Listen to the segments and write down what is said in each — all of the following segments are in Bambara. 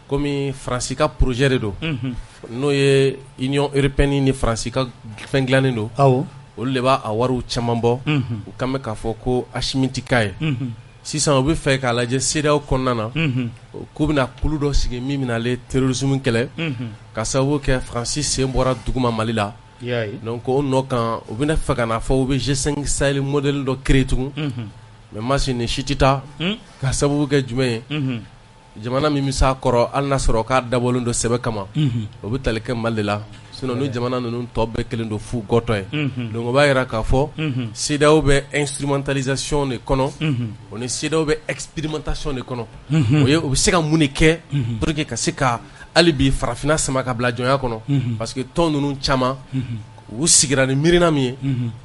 Comme France ka projet de do no ye Union européenne ni France ka fɛn dilannen do olu de b'a wariw caman bɔ u kan bɛ k'a fɔ ko Assimiti ka ye sisan u bɛ fɛ k'a lajɛ CEDEAO kɔnɔna na k'u bɛna kulu dɔ sigi min bɛna ale terrorisme kɛlɛ ka sababu kɛ France sen bɔra duguma Mali la donc o nɔ kan u bɛna fɛ ka na fɔ u bɛ G5 Sahel modèle dɔ créer tugun mais masi ni si tɛ taa ka sababu kɛ jumɛn ye jamana min bɛ s'a kɔrɔ hali n'a sɔrɔ k'a dabɔlen don sɛbɛ kama o bɛ tali kɛ Mali de la sinon ni jamana ninnu tɔ bɛɛ kelen don fu gɔtɔ ye donc o b'a jira k'a fɔ CEDEAO bɛ instrumentalisation de kɔnɔ o ni CEDEAO bɛ expérimentation de kɔnɔ o ye u bɛ se ka mun de kɛ pour que ka se ka hali bi farafinna sama ka bila jɔnya kɔnɔ parce que tɔn ninnu caman u sigira ni miirina min ye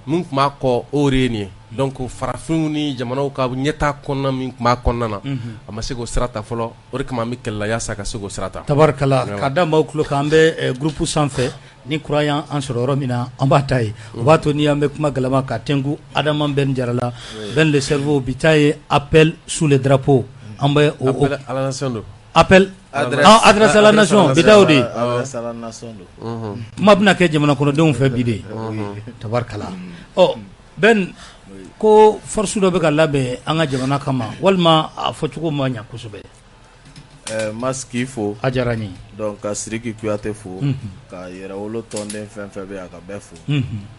mun tun b'a kɔ o de ye nin ye donc farafinw ni jamanaw ka ɲɛtaa kɔnɔna min tun b'a kɔnɔna na a ma se k'o sira ta fɔlɔ o de kama an bɛ kɛlɛla yaasa ka se k'o sira ta tabarikala k'a da maaw tulo kan an bɛ groupe sanfɛ ni courant y'an sɔrɔ yɔrɔ min na an b'a ta ye o b'a to ni an bɛ kuma galama ka tɛnku Adama Ben Jarala Ben le cerveau bi ta ye appel sous le drapeau an bɛ appel à la nation do appel adresse à la nation bi ta o de adresse à la nation do kuma bɛna kɛ jamana kɔnɔdenw fɛ bi de tabarikala Ben ko force dɔ bɛ ka labɛn an ka jamana kama walima a fɔcogo ma ɲɛ kosɛbɛ Maski fo a diyara n ye donc ka Sidiki Kuyate fo ka Yɛrɛwolo tɔnden fɛn fɛn bɛ yan ka bɛɛ fo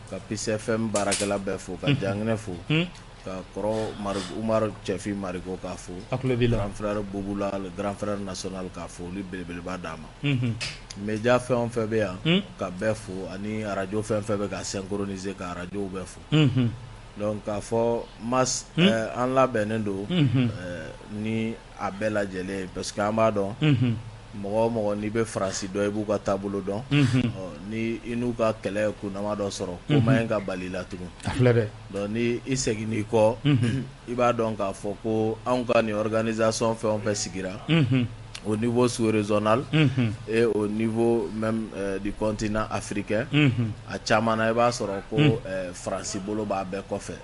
ka Peace FM baarakɛla bɛɛ fo ka Janginɛ fo ka kɔrɔ Umaru Cɛfi Marigo k'a fo grand frère Bubula le grand frère national k'a fo olu belebeleba d'a ma média fɛn o fɛn bɛ yan ka bɛɛ fo ani radio fɛn fɛn bɛ ka synchroniser ka radio bɛɛ fo donc k'a fɔ mas an labɛnnen don ni a bɛɛ lajɛlen parce que an b'a dɔn mɔgɔ o mɔgɔ n'i bɛ Faransi dɔn i b'u ka taabolo dɔn ni i n'u ka kɛlɛ kunnama dɔ sɔrɔ ko ma ɲi ka bali la tugun donc ni i seginn'i kɔ i b'a dɔn k'a fɔ ko anw ka nin organisation fɛn o fɛn sigira au niveau sous-régional et au niveau même du continent africain a caman na i b'a sɔrɔ ko Faransi bolo b'a bɛɛ kɔfɛ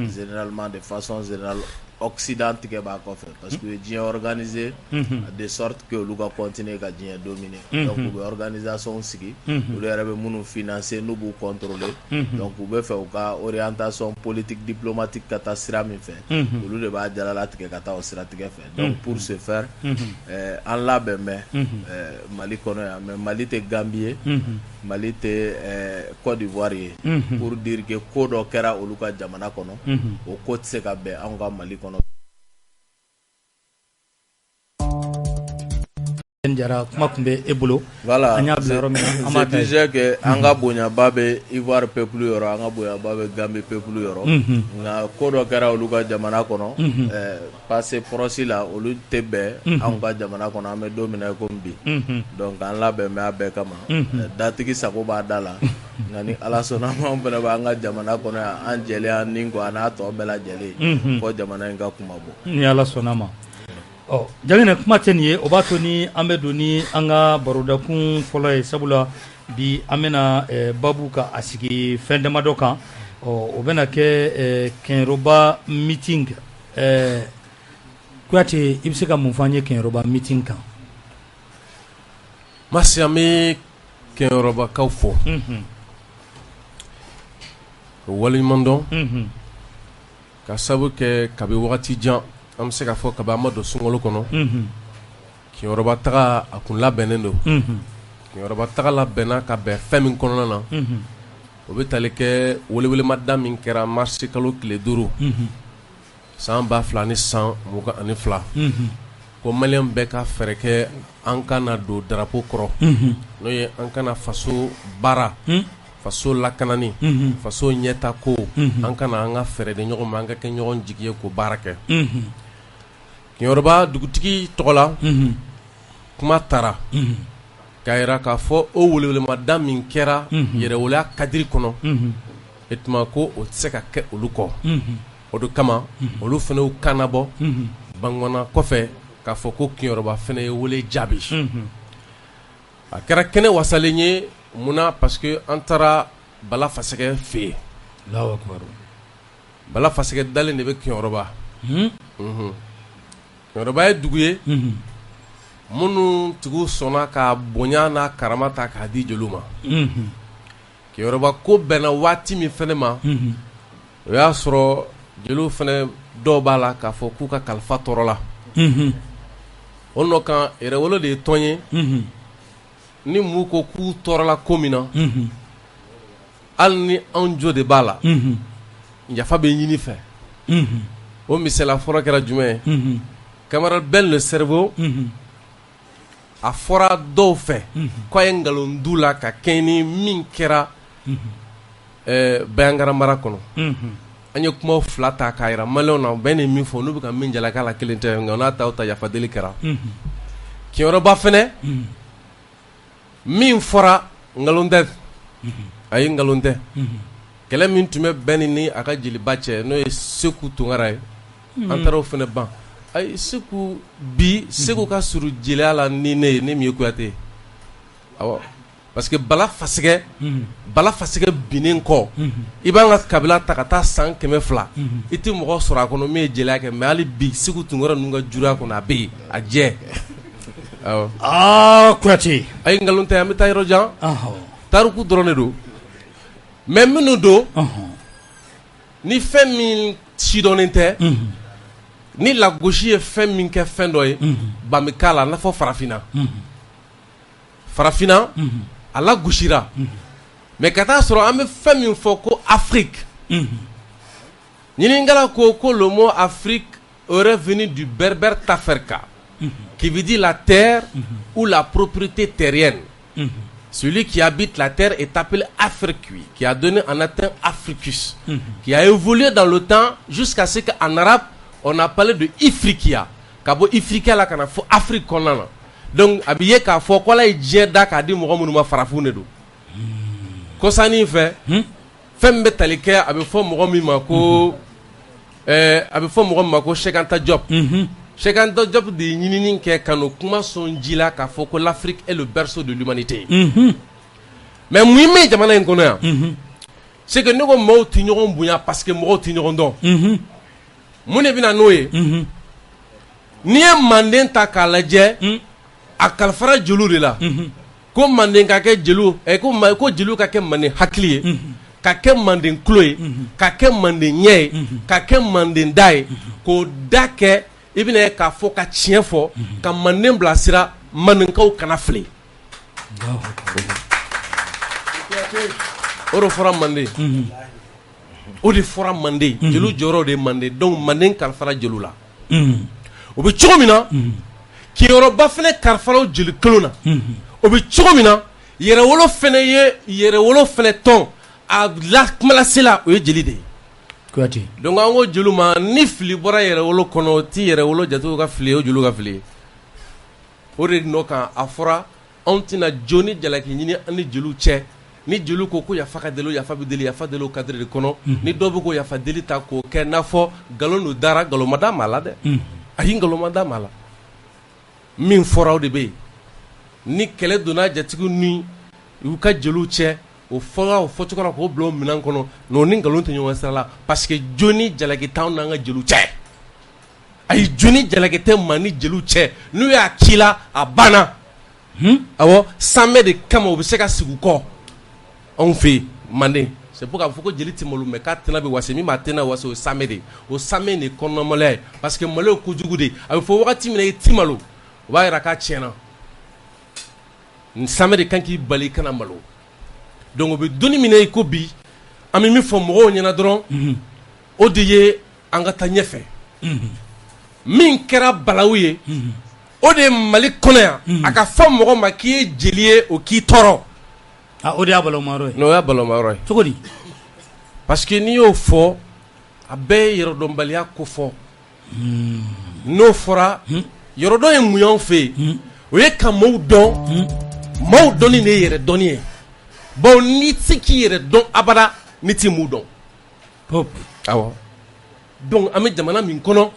généralement de façon générale Occident tigɛ b'a kɔfɛ parce que diɲɛ organisé de sorte que olu ka continuer ka diɲɛ dominer donc u bɛ organisation sigi olu yɛrɛ bɛ minnu financer n'u b'u contrôler donc u bɛ fɛ u ka orientation politique diplomatique ka taa sira min fɛ olu de b'a jalalatigɛ ka taa o siratigɛ fɛ donc pour ce faire an labɛn bɛ Mali kɔnɔ yan mais Mali tɛ Gambie ye Mali tɛ Côte d'Ivoire ye pour dire que ko dɔ kɛra olu ka jamana kɔnɔ o ko tɛ se ka bɛn anw ka Mali kɔnɔ. Jara kuma tun bɛ e bolo voilà an y'a bila yɔrɔ min na an b'a ta je disais que an ka bonyaba bɛ Ivoire peuple yɔrɔ an ka bonyaba bɛ Gambie peuple yɔrɔ nka ko dɔ kɛra olu ka jamana kɔnɔ passé proche la olu tɛ bɛn anw ka jamana kɔnɔ an bɛ don min na komi bi donc an labɛn bɛ a bɛɛ kama datigi sago b'a da la nka ni Ala sɔnna ma anw fana b'an ka jamana kɔnɔ yan an jɛlen an ni kɔ a n'a tɔ bɛɛ lajɛlen fɔ jamana in ka kuma bɔ ni Ala sɔnna ma. Janginɛ kuma tɛ nin ye o b'a to ni an bɛ don ni an ka barodakun fɔlɔ ye sabula bi an bɛna babu ka a sigi fɛn damadɔ kan o bɛna kɛ kɛnyɛrɛba meeting Kuyate i bɛ se ka mun fɔ an ye kɛnyɛrɛba meeting kan. Masi an bɛ kɛnyɛrɛbakaw fɔ waliɲuman dɔn ka sabu kɛ kabi wagati jan an bɛ se ka fɔ kabi an ma don sunkalo kɔnɔ kiɲɛrɔba taga a kun labɛnnen don kiɲɛrɔba taga labɛnna ka bɛn fɛn min kɔnɔna na o bɛ tali kɛ welewelemada min kɛra marisi kalo tile 5 san 2022 ko maliyɛn bɛɛ ka fɛɛrɛ kɛ an kana don darapo kɔrɔ n'o ye an kana faso baara faso lakanani faso ɲɛta ko an kana an ka fɛɛrɛ de ɲɔgɔn ma an ka kɛ ɲɔgɔn jigi ye ko baara kɛ kiɲɛrɔba dugutigi tɔgɔ la kuma taara k'a yira k'a fɔ o welewelemada min kɛra yɛrɛwoloya kadiri kɔnɔ e tuma ko o tɛ se ka kɛ olu kɔ o de kama olu fana y'u kan labɔ bangɔnna kɔfɛ k'a fɔ ko kiɲɛrɔba fana ye wele jaabi a kɛra kɛnɛ wasalen ye munna parce que an taara Bala Fasɛgɛ fɛ yen Bala Fasɛgɛ dalen de bɛ kiɲɛrɔba kiɲɛrɔba ye dugu ye minnu tigiw sɔnna ka bonya n'a karama ta k'a di jeliw ma kiɲɛrɔba ko bɛnna waati min fana ma o y'a sɔrɔ jeliw fana dɔw b'a la k'a fɔ k'u ka kalifa tɔɔrɔ la o nɔ kan yɛrɛwolo de ye tɔn ye ni mu ko k'u tɔɔrɔla ko min na hali ni anw jo de b'a la yafa bɛ ɲini fɛ o misala fɔlɔ kɛra jumɛn ye camarade Ben le Cerveau a fɔra dɔw fɛ k'a ye nkalon du la ka kɛɲɛ ni min kɛra Bayangara mara kɔnɔ an ye kuma 2 ta k'a yira maliyɛnw na bɛɛ ni min fɔ n'u bɛ ka min jalaka la kelen tɛ nka n'a ta yafa deli kɛra kiɲɛrɔba fɛnɛ min fɔra nkalon tɛ a ye nkalon tɛ kɛlɛ min tun bɛ bɛn ni a ka jeliba cɛ n'o ye Seku Tunkara ye an taara o fɛnɛ ban ayi Seku bi Seku ka surun jeliya la ni ne ye ne min ye Kuyate awɔ parce que Bala Fasɛgɛ binnen kɔ i b'an ka kabila ta ka taa san 200 i tɛ mɔgɔ sɔrɔ a kɔnɔ min ye jeliya kɛ mais hali bi Seku Tunkara ninnu ka juguya kɔnɔ a bɛ yen a jɛ Kuyate a ye nkalon tɛ an bɛ taa yɔrɔ jan tariku dɔrɔn de don mais minnu don ni fɛn min sidɔnnen tɛ ni lagosi ye fɛn min kɛ fɛn dɔ ye ban bɛ k'a la i n'a fɔ farafinna a lagosira mais ka taa sɔrɔ an bɛ fɛn min fɔ ko Afrique ɲininkala ko le mot Afrique aurait venu du berbère Taferka qui veut dire la terre ou la propriété terrienne. Celui qui habite la terre est appelé Africui, qui a donné en latin Africus, qui a évolué dans le temps jusqu'à ce qu'en arabe, on a parlé de Ifriqiya. Kabo Ifriqiya la kana fo Afrique konana. Donc abiye ka fo ko la jeda ka di mo mo farafu ne do. Ko sani fe fembe talike abi fo mo mi mako abi fo mo mako Cheikh Anta Diop. Cheikh Anta Diop de ɲinini kɛ kano kuma sɔn ji la k'a fɔ ko l'Afrique est le berceau de l'humanité mais mun bɛ jamana in kɔnɔ yan c'est que ne ko mɔgɔw tɛ ɲɔgɔn bonya parce que mɔgɔw tɛ ɲɔgɔn dɔn mun de bɛ na n'o ye n'i ye Manden ta k'a lajɛ a kalifara jeliw de la ko Manden ka kɛ jeliw ko jeliw ka kɛ Manden hakili ye ka kɛ Manden tulo ye ka kɛ Manden ɲɛ ye ka kɛ Manden da ye k'o da kɛ i bɛna k'a fɔ ka tiɲɛ fɔ ka Manden bilasira Mandenkaw kana fili o de fɔra Manden o de fɔra Manden jeliw jɔyɔrɔ de ye Manden donc Manden kalifara jeliw la o bɛ cogo min na kiɲɛrɔba fɛnɛ kalifara jeli kelen na o bɛ cogo min na yɛrɛwolo fɛnɛ ye yɛrɛwolo fɛnɛ tɔn a kumalasela o ye jeli de ye Kuyate donc an ko jeliw ma ni fili bɔra yɛrɛwolo kɔnɔ o ti yɛrɛwolo jatew ka fili o jeliw ka fili o de nɔ kan a fɔra anw tɛna joni jalaki ɲini an ni jeliw cɛ ni jeliw ko yafa ka deli yafa bɛ deli yafa deli o kadiri de kɔnɔ ni dɔw bɛ ko yafa deli ta k'o kɛ n'a fɔ nkalon don dara nkalon ma d'a ma la dɛ ayi nkalon ma d'a ma la min fɔra o de bɛ yen ni kɛlɛ donna jatigiw ni u ka jeliw cɛ o fɔra o fɔcogo la k'o bila o minɛn kɔnɔ n'o ni nkalon tɛ ɲɔgɔn sira la parce que joni jalaki t'anw n'an ka jeliw cɛ ayi joni jalaki tɛ maa ni jeliw cɛ n'u y'a k'i la a banna awɔ sanmɛ de kama u bɛ se ka sigi u kɔ anw fɛ yen Manden c'est pourquoi il faut que jeli ti malo mais ka tena be wase mi ma tena wase o samedi o samedi ni kono mole parce que mole ko jugu de a fo wakati mi ti malo o ba ira ka tiena samedi kan ki bali kana malo donc be doni mi ne ko bi ami mi fo mo nyana dron o de ye anga ta nyefe min kɛra balawu ye o de mali kɔnɔ yan a ka fɔ mɔgɔ ma k'i ye jeli ye o k'i tɔɔrɔ o de y'a balamayɔrɔ ye n'o y'a balamayɔrɔ ye cogo di parce que n'i y'o fɔ a bɛɛ ye yɛrɛdɔnbaliya ko fɔ n'o fɔra yɛrɛdɔn ye mun y'anw fɛ yen o ye ka maaw dɔn maaw dɔnni de ye yɛrɛdɔnni ye bon n'i tɛ se k'i yɛrɛ dɔn abada n'i t'i mun dɔn awɔ donc an bɛ jamana min kɔnɔ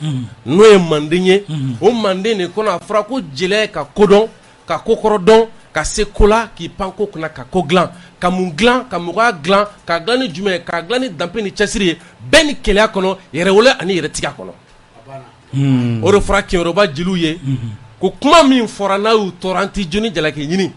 n'o ye manden ye o manden de kɔnɔ a fɔra ko jeliya ye ka kodɔn ka kokɔrɔ dɔn ka se ko la k'i pan ko kunna ka ko dilan ka mun dilan ka mɔgɔya dilan ka dilan ni jumɛn ye ka dilan ni danpe ni cɛsiri ye bɛɛ ni kɛlɛya kɔnɔ yɛrɛwolo ani yɛrɛtigiya kɔnɔ o de fɔra kiɲɛrɔba jeliw ye ko kuma min fɔra n'a y'u tɔɔrɔ an tɛ joni jalaki ɲini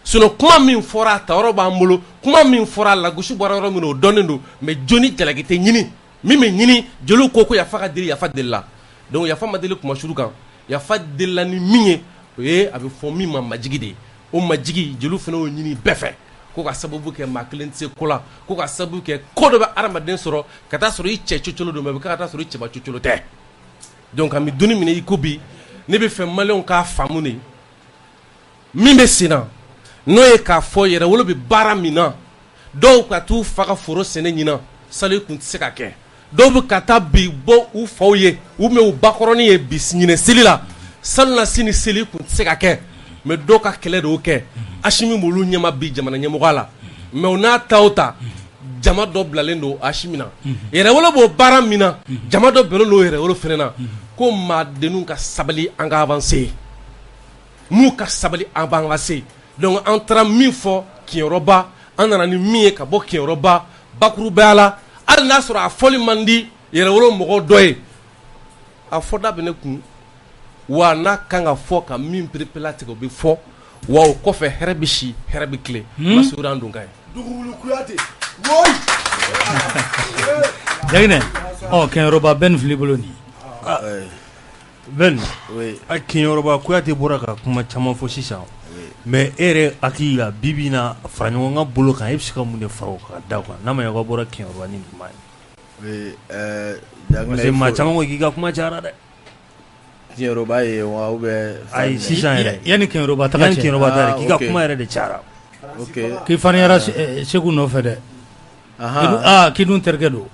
sinon kuma min fɔra a tayɔrɔ b'an bolo kuma min fɔra a lagosi bɔra yɔrɔ min na o dɔnnen don mais joni jalaki tɛ ɲini min bɛ ɲini jeliw ko yafa ka deli yafa deli la donc yafa ma deli kuma suru kan yafa deli la ni min ye o ye a bɛ fɔ min ma majigi de ye o majigi jeliw fana y'o ɲini bɛɛ fɛ ko ka sababu kɛ maa kelen tɛ se ko la ko ka sababu kɛ ko dɔ bɛ adamaden sɔrɔ ka taa sɔrɔ i cɛ cocolo don mais bɛ ka taa sɔrɔ i cɛba cocolo tɛ donc an bɛ donni minɛ i ko bi ne bɛ fɛ maliyɛnw k'a faamu de min bɛ sen na n'o ye k'a fɔ yɛrɛwolo bɛ baara min na dɔw ka t'u fa ka foro sɛnɛ ɲinan sali kun tɛ se ka kɛ dɔw bɛ ka taa bi bɔ u faw ye u mɛ u bakɔrɔnin ye bi ɲinɛ seli la sali na sini seli kun tɛ se ka kɛ mais dɔw ka kɛlɛ de y'o kɛ Asimi b'olu ɲɛma bi jamana ɲɛmɔgɔ la mais u n'a ta o ta jama dɔ bilalen don Asimi na yɛrɛwolo b'o baara min na jama dɔ bɛnnen don yɛrɛwolo fana na ko maadenninw ka sabali an ka avancer m'u ka sabali an b'an avancer donc an taara min fɔ kiɲɛrɔba an nana ni min ye ka bɔ kiɲɛrɔba bakurubaya la hali n'a sɔrɔ a fɔli man di yɛrɛwolo mɔgɔ dɔ ye a fɔda bɛ ne kun wa n'a kan ka fɔ ka min perepela tigɛ o bɛ fɔ wa o kɔfɛ hɛrɛ bɛ si hɛrɛ bɛ tile Masudi an Dunkaye Jaginɛ Kiɲɛrɔba Ben filɛ i bolo nin Ben a Kiɲɛrɔba Kuyate bɔra ka kuma caman fɔ sisan mais e yɛrɛ hakili la bi bi in na fara ɲɔgɔn kan bolo kan e bɛ se ka mun de fara o kan da kan n'a ma ɲɛ k'a bɔra Kiɲɛrɔba ni kuma ye parce que maa caman ko k'i ka kuma cayara dɛ Kiɲɛrɔba ye wa ou bien ayi sisan yɛrɛ yanni Kiɲɛrɔba taga cɛ k'i ka kuma yɛrɛ de cayara k'i fariyara Segu nɔfɛ dɛ k'i dun terikɛ don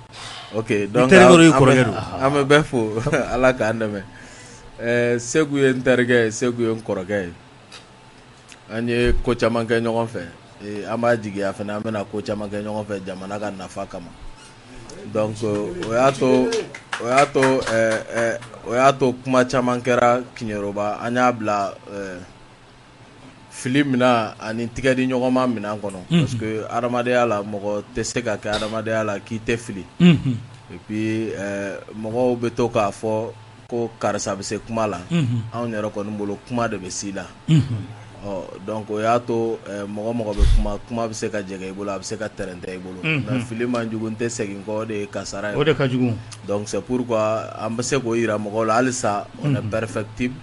ok donc terikɛ don i kɔrɔkɛ don an bɛ bɛɛ fo Ala k'an dɛmɛ Segu ye n terikɛ ye Segu ye n kɔrɔkɛ ye an ye ko caman kɛ ɲɔgɔn fɛ an b'a jigiya fana an bɛna ko caman kɛ ɲɔgɔn fɛ jamana ka nafa kama donc o y'a to kuma caman kɛra Kiɲɛrɔba an y'a bila fili mina ani tigɛ di ɲɔgɔn ma minan kɔnɔ parce que adamadenya la mɔgɔ tɛ se ka kɛ adamadenya la k'i tɛ fili et puis mɔgɔw bɛ to k'a fɔ ko karisa bɛ se kuma la anw yɛrɛ kɔni bolo kuma de bɛ s'i la donc o y'a to mɔgɔ mɔgɔ bɛ kuma bɛ se ka jɛgɛ i bolo a bɛ se ka tɛrɛntɛ i bolo mais fili man jugu n tɛ segin kɔ o de ye kasara ye o de ka jugu donc c'est pourquoi an bɛ se k'o yira mɔgɔw la halisa on est perfectible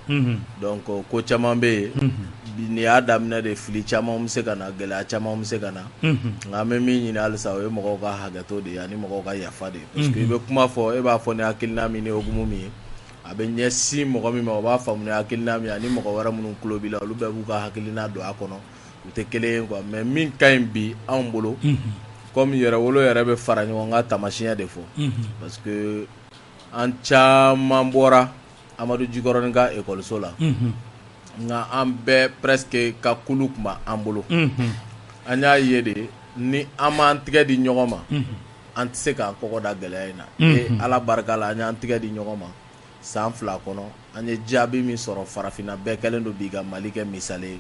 donc ko caman bɛ yen nin y'a daminɛ de fili caman bɛ se ka na gɛlɛya caman bɛ se ka na nka an bɛ min ɲini halisa o ye mɔgɔw ka hakɛto de ye ani mɔgɔw ka yafa de ye parce que i bɛ kuma fɔ e b'a fɔ ni hakilina min ni hokumu min ye a bɛ ɲɛsin mɔgɔ min ma o b'a faamu ni hakilina min ani mɔgɔ wɛrɛ minnu tulo b'i la olu bɛɛ b'u ka hakilina don a kɔnɔ u tɛ kelen ye quoi mais min ka ɲi bi anw bolo comme yɛrɛwolo yɛrɛ bɛ fara ɲɔgɔn kan taamasiyɛn de fɔ parce que an caman bɔra Amadu Jikɔrɔni ka ekɔliso la nka an bɛɛ presque ka kulu tun b'an bolo an y'a ye de ni an m'an tigɛ di ɲɔgɔn ma an tɛ se k'an kɔkɔ da gɛlɛya in na Ala barika la an y'an tigɛ di ɲɔgɔn ma san 2 kɔnɔ an ye jaabi min sɔrɔ farafinna bɛɛ kɛlen don b'i ka Mali kɛ misali ye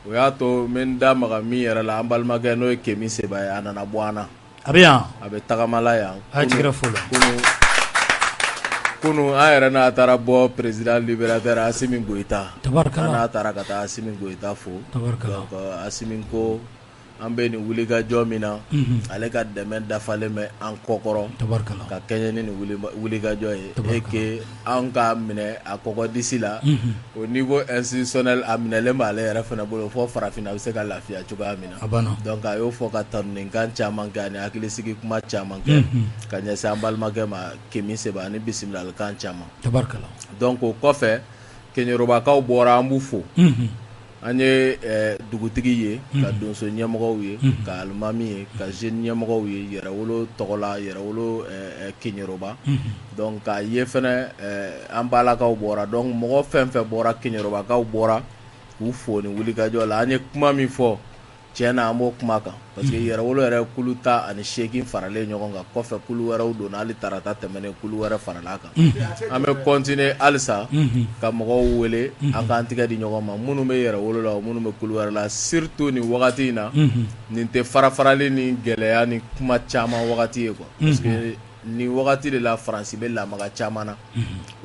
o y'a to n bɛ n da maga min yɛrɛ la an balimakɛ n'o ye Kemi Seba ye a nana bɔ an na a bɛ yan a bɛ tagamala yan a jigira fo la kunu an yɛrɛ n'a taara bɔ président libérateur Asimi Goïta tabarikala n'a taara ka taa Asimi Goïta fo donc Asimi ko an bɛ nin wulikajɔ min na ale ka dɛmɛ dafalen bɛ an kɔkɔrɔ ka kɛɲɛ ni nin wulikajɔ ye et que an ka minɛ a kɔkɔdisi la au niveau institutionnel a minɛlen b'ale yɛrɛ fana bolo fɔ farafinna a bɛ se ka lafiya cogoya min na donc a y'o fɔ ka tanuninkan caman kɛ ani hakilisigi kuma caman kɛ ka ɲɛsin an balimakɛ ma Kemi Seba ani bisimilalikan caman donc o kɔfɛ Keɲerobakaw bɔra an b'u fo an ye dugutigi ye ka donso ɲɛmɔgɔw ye ka alimami ye ka jeune ɲɛmɔgɔw ye yɛrɛwolo tɔgɔla yɛrɛwolo Keɲeroba donc ka ye fɛnɛ an balakaw bɔra donc mɔgɔ fɛn fɛn bɔra Keɲerobakaw bɔra k'u fo ni wulikajɔ la an ye kuma min fɔ tiɲɛ na an b'o kuma kan parce que yɛrɛwolo yɛrɛ kulu 18 faralen ɲɔgɔn kan kɔfɛ kulu wɛrɛw donna hali tarata tɛmɛnen kulu wɛrɛ farala kan an bɛ continuer halisa ka mɔgɔw wele an k'an tigɛ di ɲɔgɔn ma minnu bɛ yɛrɛwolo la o minnu bɛ kulu wɛrɛ la surtout nin wagati in na nin tɛ farafarali ni gɛlɛya ni kuma caman wagati ye quoi parce que nin wagati de la Faransi bɛ lamaga caman na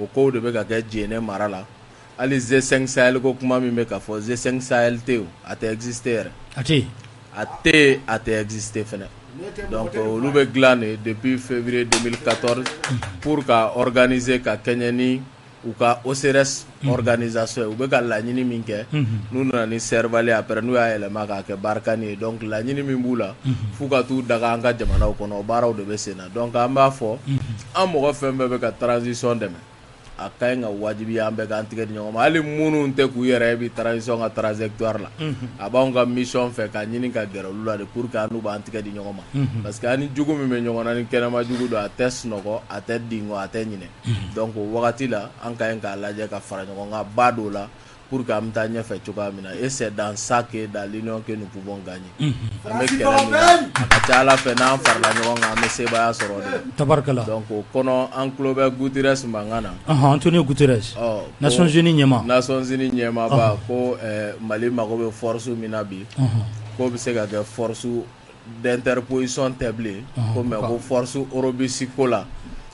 o kow de bɛ ka kɛ Djéné mara la hali Z5 Sahel ko kuma min bɛ ka fɔ Z5 Sahel tɛ o a tɛ exister yɛrɛ a tɛ exister fɛnɛ donc olu bɛ dilan de depuis février 2014 pour ka organiser ka kɛɲɛ ni u ka OCRS organisation ye u bɛ ka laɲini min kɛ n'u nana ni servali après n'u y'a yɛlɛma k'a kɛ Barkani ye donc laɲini min b'u la f'u ka t'u daga an ka jamanaw kɔnɔ o baaraw de bɛ sen na donc an b'a fɔ an mɔgɔ fɛn bɛɛ bɛ ka transition dɛmɛ a ka ɲi ka wajibi an bɛɛ k'an tigɛ di ɲɔgɔn ma hali minnu tɛ k'u yɛrɛ bi transition ka trajectoire la a b'anw ka mission fɛ ka ɲini ka gɛrɛ olu la de pour que an n'u b'an tigɛ di ɲɔgɔn ma parce que ani jugu min bɛ ɲɔgɔn na ni kɛnɛma jugu don a tɛ sunɔgɔ a tɛ dingo a tɛ ɲinɛ donc o wagati la an ka ɲi k'a lajɛ ka fara ɲɔgɔn kan ba dɔw la pour que an bɛ taa ɲɛfɛ cogoya min na et c'est dans ça que dans l'union que nous pouvons gagner an bɛ kɛlɛ min na a ka ca Ala fɛ n'an farala ɲɔgɔn kan an bɛ sebaya sɔrɔ de tabarikala donc o kɔnɔ an tulo bɛ Guterres mankan na Antonio Guterres Nations Unies ɲɛmaaba ko Mali mago bɛ force min na bi ko bɛ se ka kɛ force d'interposition tɛ bilen ko mais ko force eurobisi ko la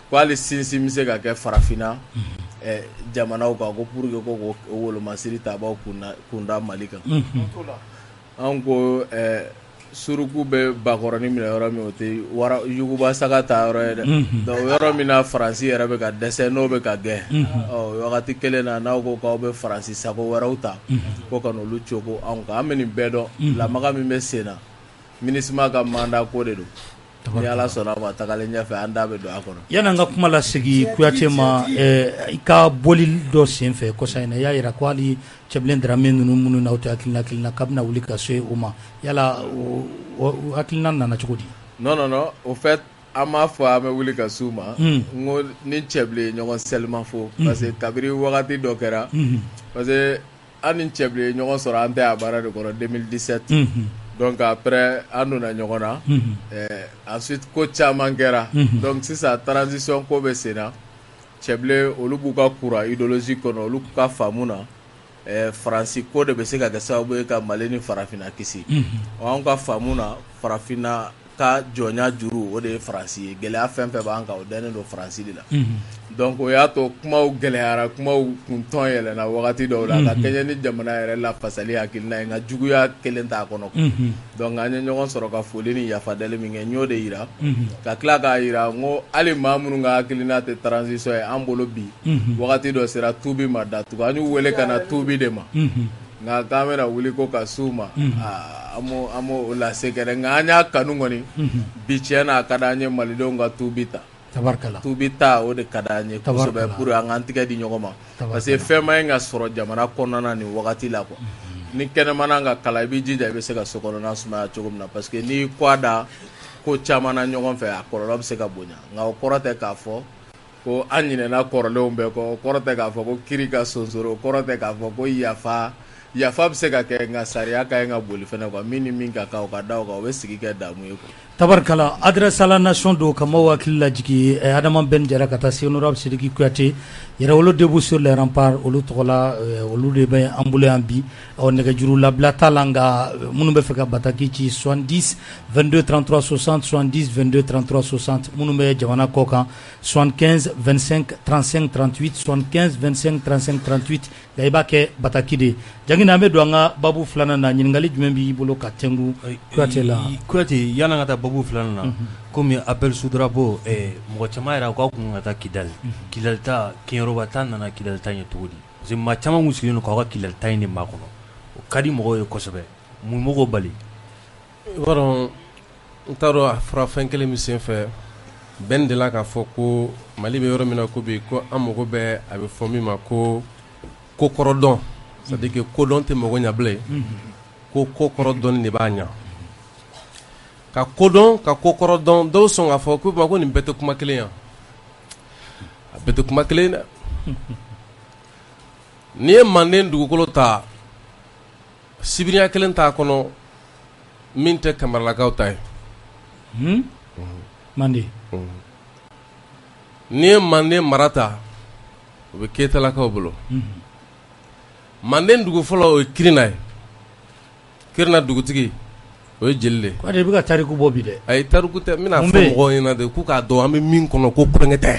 ko hali sinsin bɛ se ka kɛ farafinna jamanaw kan ko pour que ko wolomasiri ta b'aw kunda Mali kan an ko suruku bɛ bakɔrɔni minɛ yɔrɔ min o tɛ yuguba saga ta yɔrɔ ye dɛ donc yɔrɔ min na Faransi yɛrɛ bɛ ka dɛsɛ n'o bɛ ka gɛn wagati kelen na n'aw ko k'aw bɛ Faransi sago wɛrɛw ta ko ka n'olu cogo anw kan an bɛ nin bɛɛ dɔn lamaga min bɛ sen na MINUSMA ka mandat ko de don ni Ala sɔnna ma tagalen ɲɛfɛ an da bɛ don a kɔnɔ yan'an ka kuma lasegi Kuyate ma i ka bɔli dɔ sen fɛ kɔsa in na i y'a jira ko hali Cɛbilen Darame ninnu minnu n'aw tɛ hakilina k'a bɛna wuli ka se o ma yala o hakilina nana cogo di non au fait an m'a fɔ an bɛ wuli ka s'u ma n ko ni Cɛbilen ye ɲɔgɔn seliman fo parce que kabiri wagati dɔ kɛra parce que an ni Cɛbilen ye ɲɔgɔn sɔrɔ an tɛ a baara de kɔrɔ 2017 donc après an donna ɲɔgɔn na ensuite ko caman kɛra donc sisan transition ko bɛ sen na Cɛbilen olu b'u ka courant idéologique kɔnɔ olu ka faamu na Faransi ko de bɛ se ka kɛ sababu ye ka Mali ni farafinna kisi anw ka faamu na farafinna ka jɔnya juru o de ye Faransi ye gɛlɛya fɛn fɛn b'an kan o dɛnnen don Faransi de la donc o y'a to kumaw gɛlɛyara kumaw kuntɔn yɛlɛnna wagati dɔw la ka kɛɲɛ ni jamana yɛrɛ lafasali hakilina ye nka juguya kelen t'a kɔnɔ donc an ye ɲɔgɔn sɔrɔ ka foli ni yafadɛli min kɛ n y'o de yira ka tila k'a yira n ko hali maa minnu ka hakilina tɛ transition ye an bolo bi wagati dɔ sera tuubi ma datugu an y'u wele ka na tuubi de ma nka k'an bɛna wuli ko ka s'u ma an m'o lase kɛrɛ nka an y'a kanu kɔni bi tiɲɛ na a ka d'an ye malidenw ka tuubi ta tuubi ta o de ka d'an ye kosɛbɛ pour an k'an tigɛ di ɲɔgɔn ma parce que fɛn ma ɲi ka sɔrɔ jamana kɔnɔna nin wagati la quoi ni kɛnɛmana ka kala i b'i jija i bɛ se ka sokɔnɔna sumaya cogo min na parce que n'i kɔ da ko caman na ɲɔgɔn fɛ a kɔlɔlɔ bɛ se ka bonya nka o kɔrɔ tɛ k'a fɔ ko an ɲinɛna kɔrɔlenw bɛɛ kɔ o kɔrɔ tɛ k'a fɔ ko kiri ka sonsoro o kɔrɔ tɛ k'a fɔ ko yafa bɛ se ka kɛ nka sariya ka ɲi ka boli fɛnɛ quoi min ni min ka kan o ka da o kan o bɛ sigi kɛ damu ye quoi. Tabarikala adresse à la nation do kama wakili la jigi Adama Ben Jara ka taa se honorable Sidiki Kuyate yɛrɛwolo debout sur les remparts olu tɔgɔla olu de bɛ an bolo yan bi nɛgɛjuru labila t'a la nka minnu bɛ fɛ ka bataki ci 70 22 33 60 70 22 33 60 minnu bɛ jamana kɔ kan 75 25 35 38 75 25 35 38 nka i b'a kɛ bataki de na be do anga babu flana na nyingali jumɛn b'i bolo ka tengu Kuyate la Kuyate yana ka taa babu flana na comme appel sous drapeau mɔgɔ caman yɛrɛ ko kun ka taa Kidali Kidali ta Kinyoroba ta nana Kidali ta ɲɛ cogo di parce que maa caman kun sigilen don k'aw ka Kidali ta in de maa kɔnɔ o ka di mɔgɔw ye kosɛbɛ mun mɔgɔw bali wɔrɔ n t'a dɔn a fɔra fɛn kelen min sen fɛ bɛn de la k'a fɔ ko Mali bɛ yɔrɔ min na ko bi ko an mago bɛ a bɛ fɔ min ma ko kɔrɔdɔn c'est à dire que kodɔn tɛ mago ɲɛ bilen ko kɔrɔdɔn de b'a ɲɛ ka kodɔn ka kɔrɔdɔn dɔw sɔn k'a fɔ ko ko nin bɛɛ tɛ kuma kelen yan a bɛɛ tɛ kuma kelen dɛ n'i ye Manden dugukolo ta sibiriya kelen t'a kɔnɔ min tɛ Kamaralakaw ta ye Manden n'i ye Manden mara ta o bɛ Keyitalakaw bolo Manden dugu fɔlɔ o ye Kirina ye Kirina dugutigi o ye jeli de ko de bɛ ka tariku bɔ bi dɛ ayi tariku tɛ n bɛna fɔ mɔgɔw ɲɛna de k'u k'a dɔn an bɛ min kɔnɔ ko kulonkɛ tɛ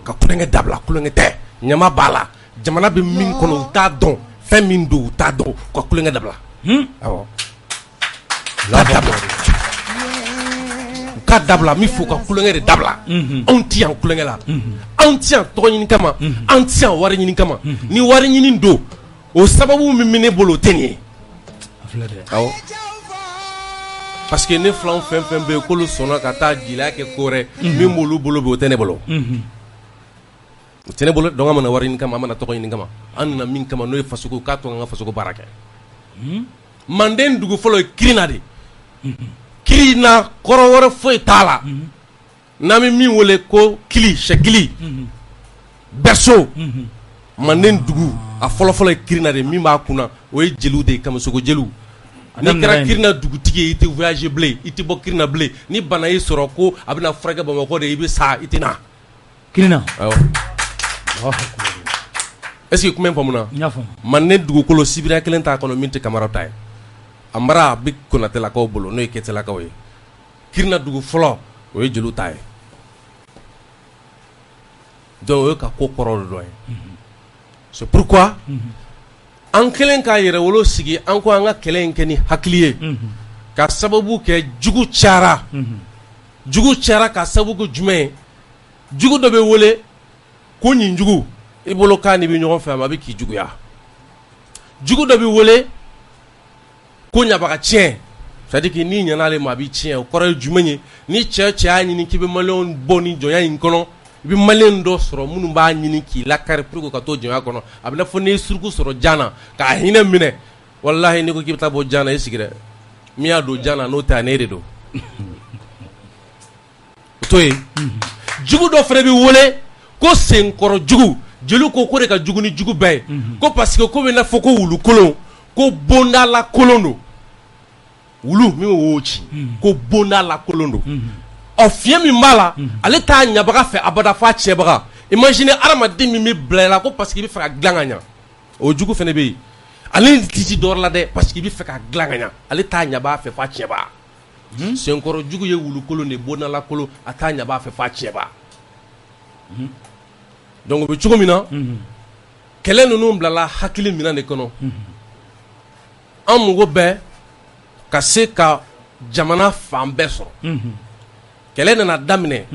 ka kulonkɛ dabila kulonkɛ tɛ ɲama b'a la jamana bɛ min kɔnɔ u t'a dɔn fɛn min don u t'a dɔn u ka kulonkɛ dabila awɔ ka dabila min fɔ ka kulonkɛ de dabila anw ti yan kulonkɛ la anw ti yan tɔgɔ ɲini kama anw ti yan wari ɲini kama ni wari ɲini don o sababu min bɛ ne bolo o tɛ nin ye awɔ parce que ne filanw fɛn fɛn bɛ yen k'olu sɔnna ka taa jeliya kɛ ko wɛrɛ min b'olu bolo bi o tɛ ne bolo o tɛ ne bolo donc an mana wari ɲini kama an mana tɔgɔ ɲini kama an nana min kama n'o ye fasoko k'a to an ka fasoko baara kɛ Manden dugu fɔlɔ ye Kirina de Kirina kɔrɔ wɛrɛ foyi t'a la n'an bɛ min wele ko kili sɛkili Berso Manden dugu a fɔlɔfɔlɔ ye Kirina de min b'a kunna o ye jeliw de ye Kamisogo jeliw n'i kɛra Kirina dugutigi ye i tɛ voyager bilen i tɛ bɔ Kirina bilen ni bana y'i sɔrɔ ko a bɛna furakɛ Bamakɔ de i bɛ sa i tɛ na Kirina awɔ est-ce que kuma in faamuna Manden dugukolo sibiriya kelen t'a kɔnɔ min tɛ Kamaraw ta ye a mara bɛ Konatelakaw bolo n'o ye Keyitalakaw ye Kirina dugu fɔlɔ o ye jeliw ta ye donc o ye ka ko kɔrɔ de dɔ ye c'est pourquoi an kelen k'a yɛrɛwolo sigi an ko an ka kɛlɛ in kɛ ni hakili ye ka sababu kɛ jugu cayara ka sababu kɛ jumɛn ye jugu dɔ bɛ wele ko ɲin jugu i bolo k'a ni bɛ ɲɔgɔn fɛ a bɛ k'i juguya jugu dɔ bɛ wele ko ɲabaga tiɲɛ c'est à dire que n'i ɲɛna ale ma a b'i tiɲɛ o kɔrɔ ye jumɛn ye ni cɛ y'a ɲini k'i bɛ maliyɛnw bɔ ni jɔnya in kɔnɔ i bɛ maliyɛn dɔ sɔrɔ minnu b'a ɲini k'i lakari pour que ka to jɔnya kɔnɔ a bɛ na fɔ n'i ye suruku sɔrɔ Jana k'a hinɛ minɛ walahi n'i ko k'i bɛ taa bɔ Jana i sigi dɛ min y'a don Jana n'o tɛ a ne de don o to yen jugu dɔ fana bɛ wele ko senkɔrɔ jugu jeliw ko de ka jugu ni jugu bɛɛ ye ko parce que ko bɛ na fɔ ko wulu kolon ko bondala kolon don wulu min y'o ci ko bondala kolon don ɔ fiɲɛ min b'a la ale t'a ɲabaga fɛ abada f'a tiɲɛbaga imagine adamaden min bɛ bila i la ko parce que i bɛ fɛ ka dilan ka ɲɛ o jugu fana bɛ yen ale ti ci dɔwɛrɛ la dɛ parce que i bɛ fɛ ka dilan ka ɲɛ ale t'a ɲabaga fɛ f'a tiɲɛbaga senkɔrɔ jugu ye wulu kolon de bondala kolon a t'a ɲabaga fɛ f'a tiɲɛbaga donc o bɛ cogo min na kɛlɛ ninnu bilala hakili minɛn de kɔnɔ an mago bɛ ka se ka jamana fan bɛɛ sɔrɔ kɛlɛ nana daminɛ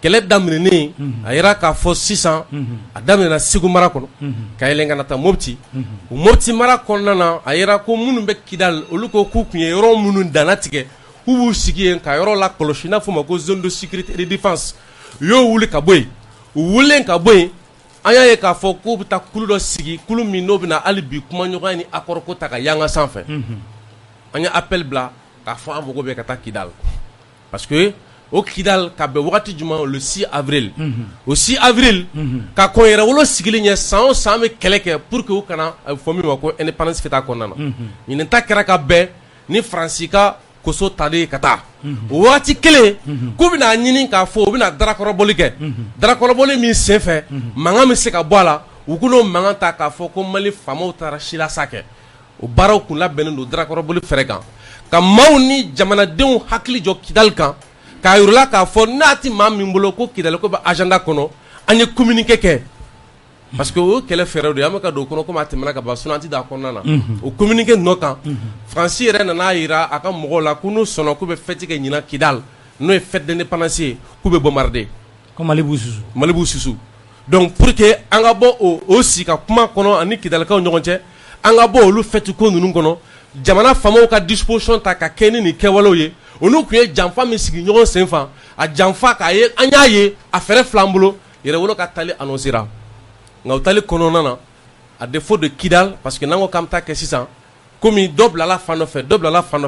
kɛlɛ daminɛnen a yira k'a fɔ sisan a daminɛna Segu mara kɔnɔ ka yɛlɛn ka na taa Mopti o Mopti mara kɔnɔna na a yira ko minnu bɛ Kidali olu ko k'u tun ye yɔrɔ minnu danna tigɛ k'u b'u sigi yen ka yɔrɔ la kɔlɔsi n'a fɔ ma ko zone de sécurité et de défense u y'o wuli ka bɔ yen u wulilen ka bɔ yen an y'a ye k'a fɔ k'u bɛ taa kulu dɔ sigi kulu min n'o bɛna hali bi kumaɲɔgɔnya ni accord ko ta ka yanga sanfɛ an ye appel bila k'a fɔ an mago bɛ ka taa Kidali parce que o Kidali ka bɛn wagati jumɛn le 6 avril o 6 avril ka kɔn yɛrɛwolo sigili ɲɛ san o san bɛ kɛlɛ kɛ pour que u kana a bɛ fɔ min ma ko indépendance fêta kɔnɔna na ɲinɛ ta kɛra ka bɛn ni Faransi ka koso talen ka taa o wagati kelen k'u bɛna ɲini k'a fɔ u bɛna darakɔrɔbɔli kɛ darakɔrɔbɔli min senfɛ mankan bɛ se ka bɔ a la u k'o mankan ta k'a fɔ ko Mali faamaw taara silasa kɛ o baaraw kun labɛnnen don darakɔrɔbɔli fɛrɛ kan ka maaw ni jamanadenw hakili jɔ Kidali kan k'a yir'u la k'a fɔ n'a ti maa min bolo ko Kidali ko bɛ agenda kɔnɔ an ye communiqué kɛ parce que o kɛlɛ fɛrɛw de an bɛ ka don o kɔnɔ komi a tɛmɛna ka ban sinon an tɛ don a kɔnɔna na o communiqué nɔ kan Faransi yɛrɛ nana yira a ka mɔgɔw la ko n'u sɔnna k'u bɛ fête kɛ ɲinan Kidal n'o ye fête d'indépendance ye k'u bɛ bombarder ko Mali b'u susu donc pour que an ka bɔ o si ka kuma kɔnɔ ani Kidalikaw ɲɔgɔn cɛ an ka bɔ olu fête ko ninnu kɔnɔ jamana faamaw ka disposition ta ka kɛ ni nin kɛwalew ye olu tun ye janfa min sigi ɲɔgɔn senfan a janfa k'a ye an y'a ye a fɛrɛ fila an bolo yɛrɛwolo ka tali annoncera nka o tali kɔnɔna na à défaut de Kidal parce que n'an ko k'an bɛ taa kɛ sisan komi dɔ bilala fan dɔ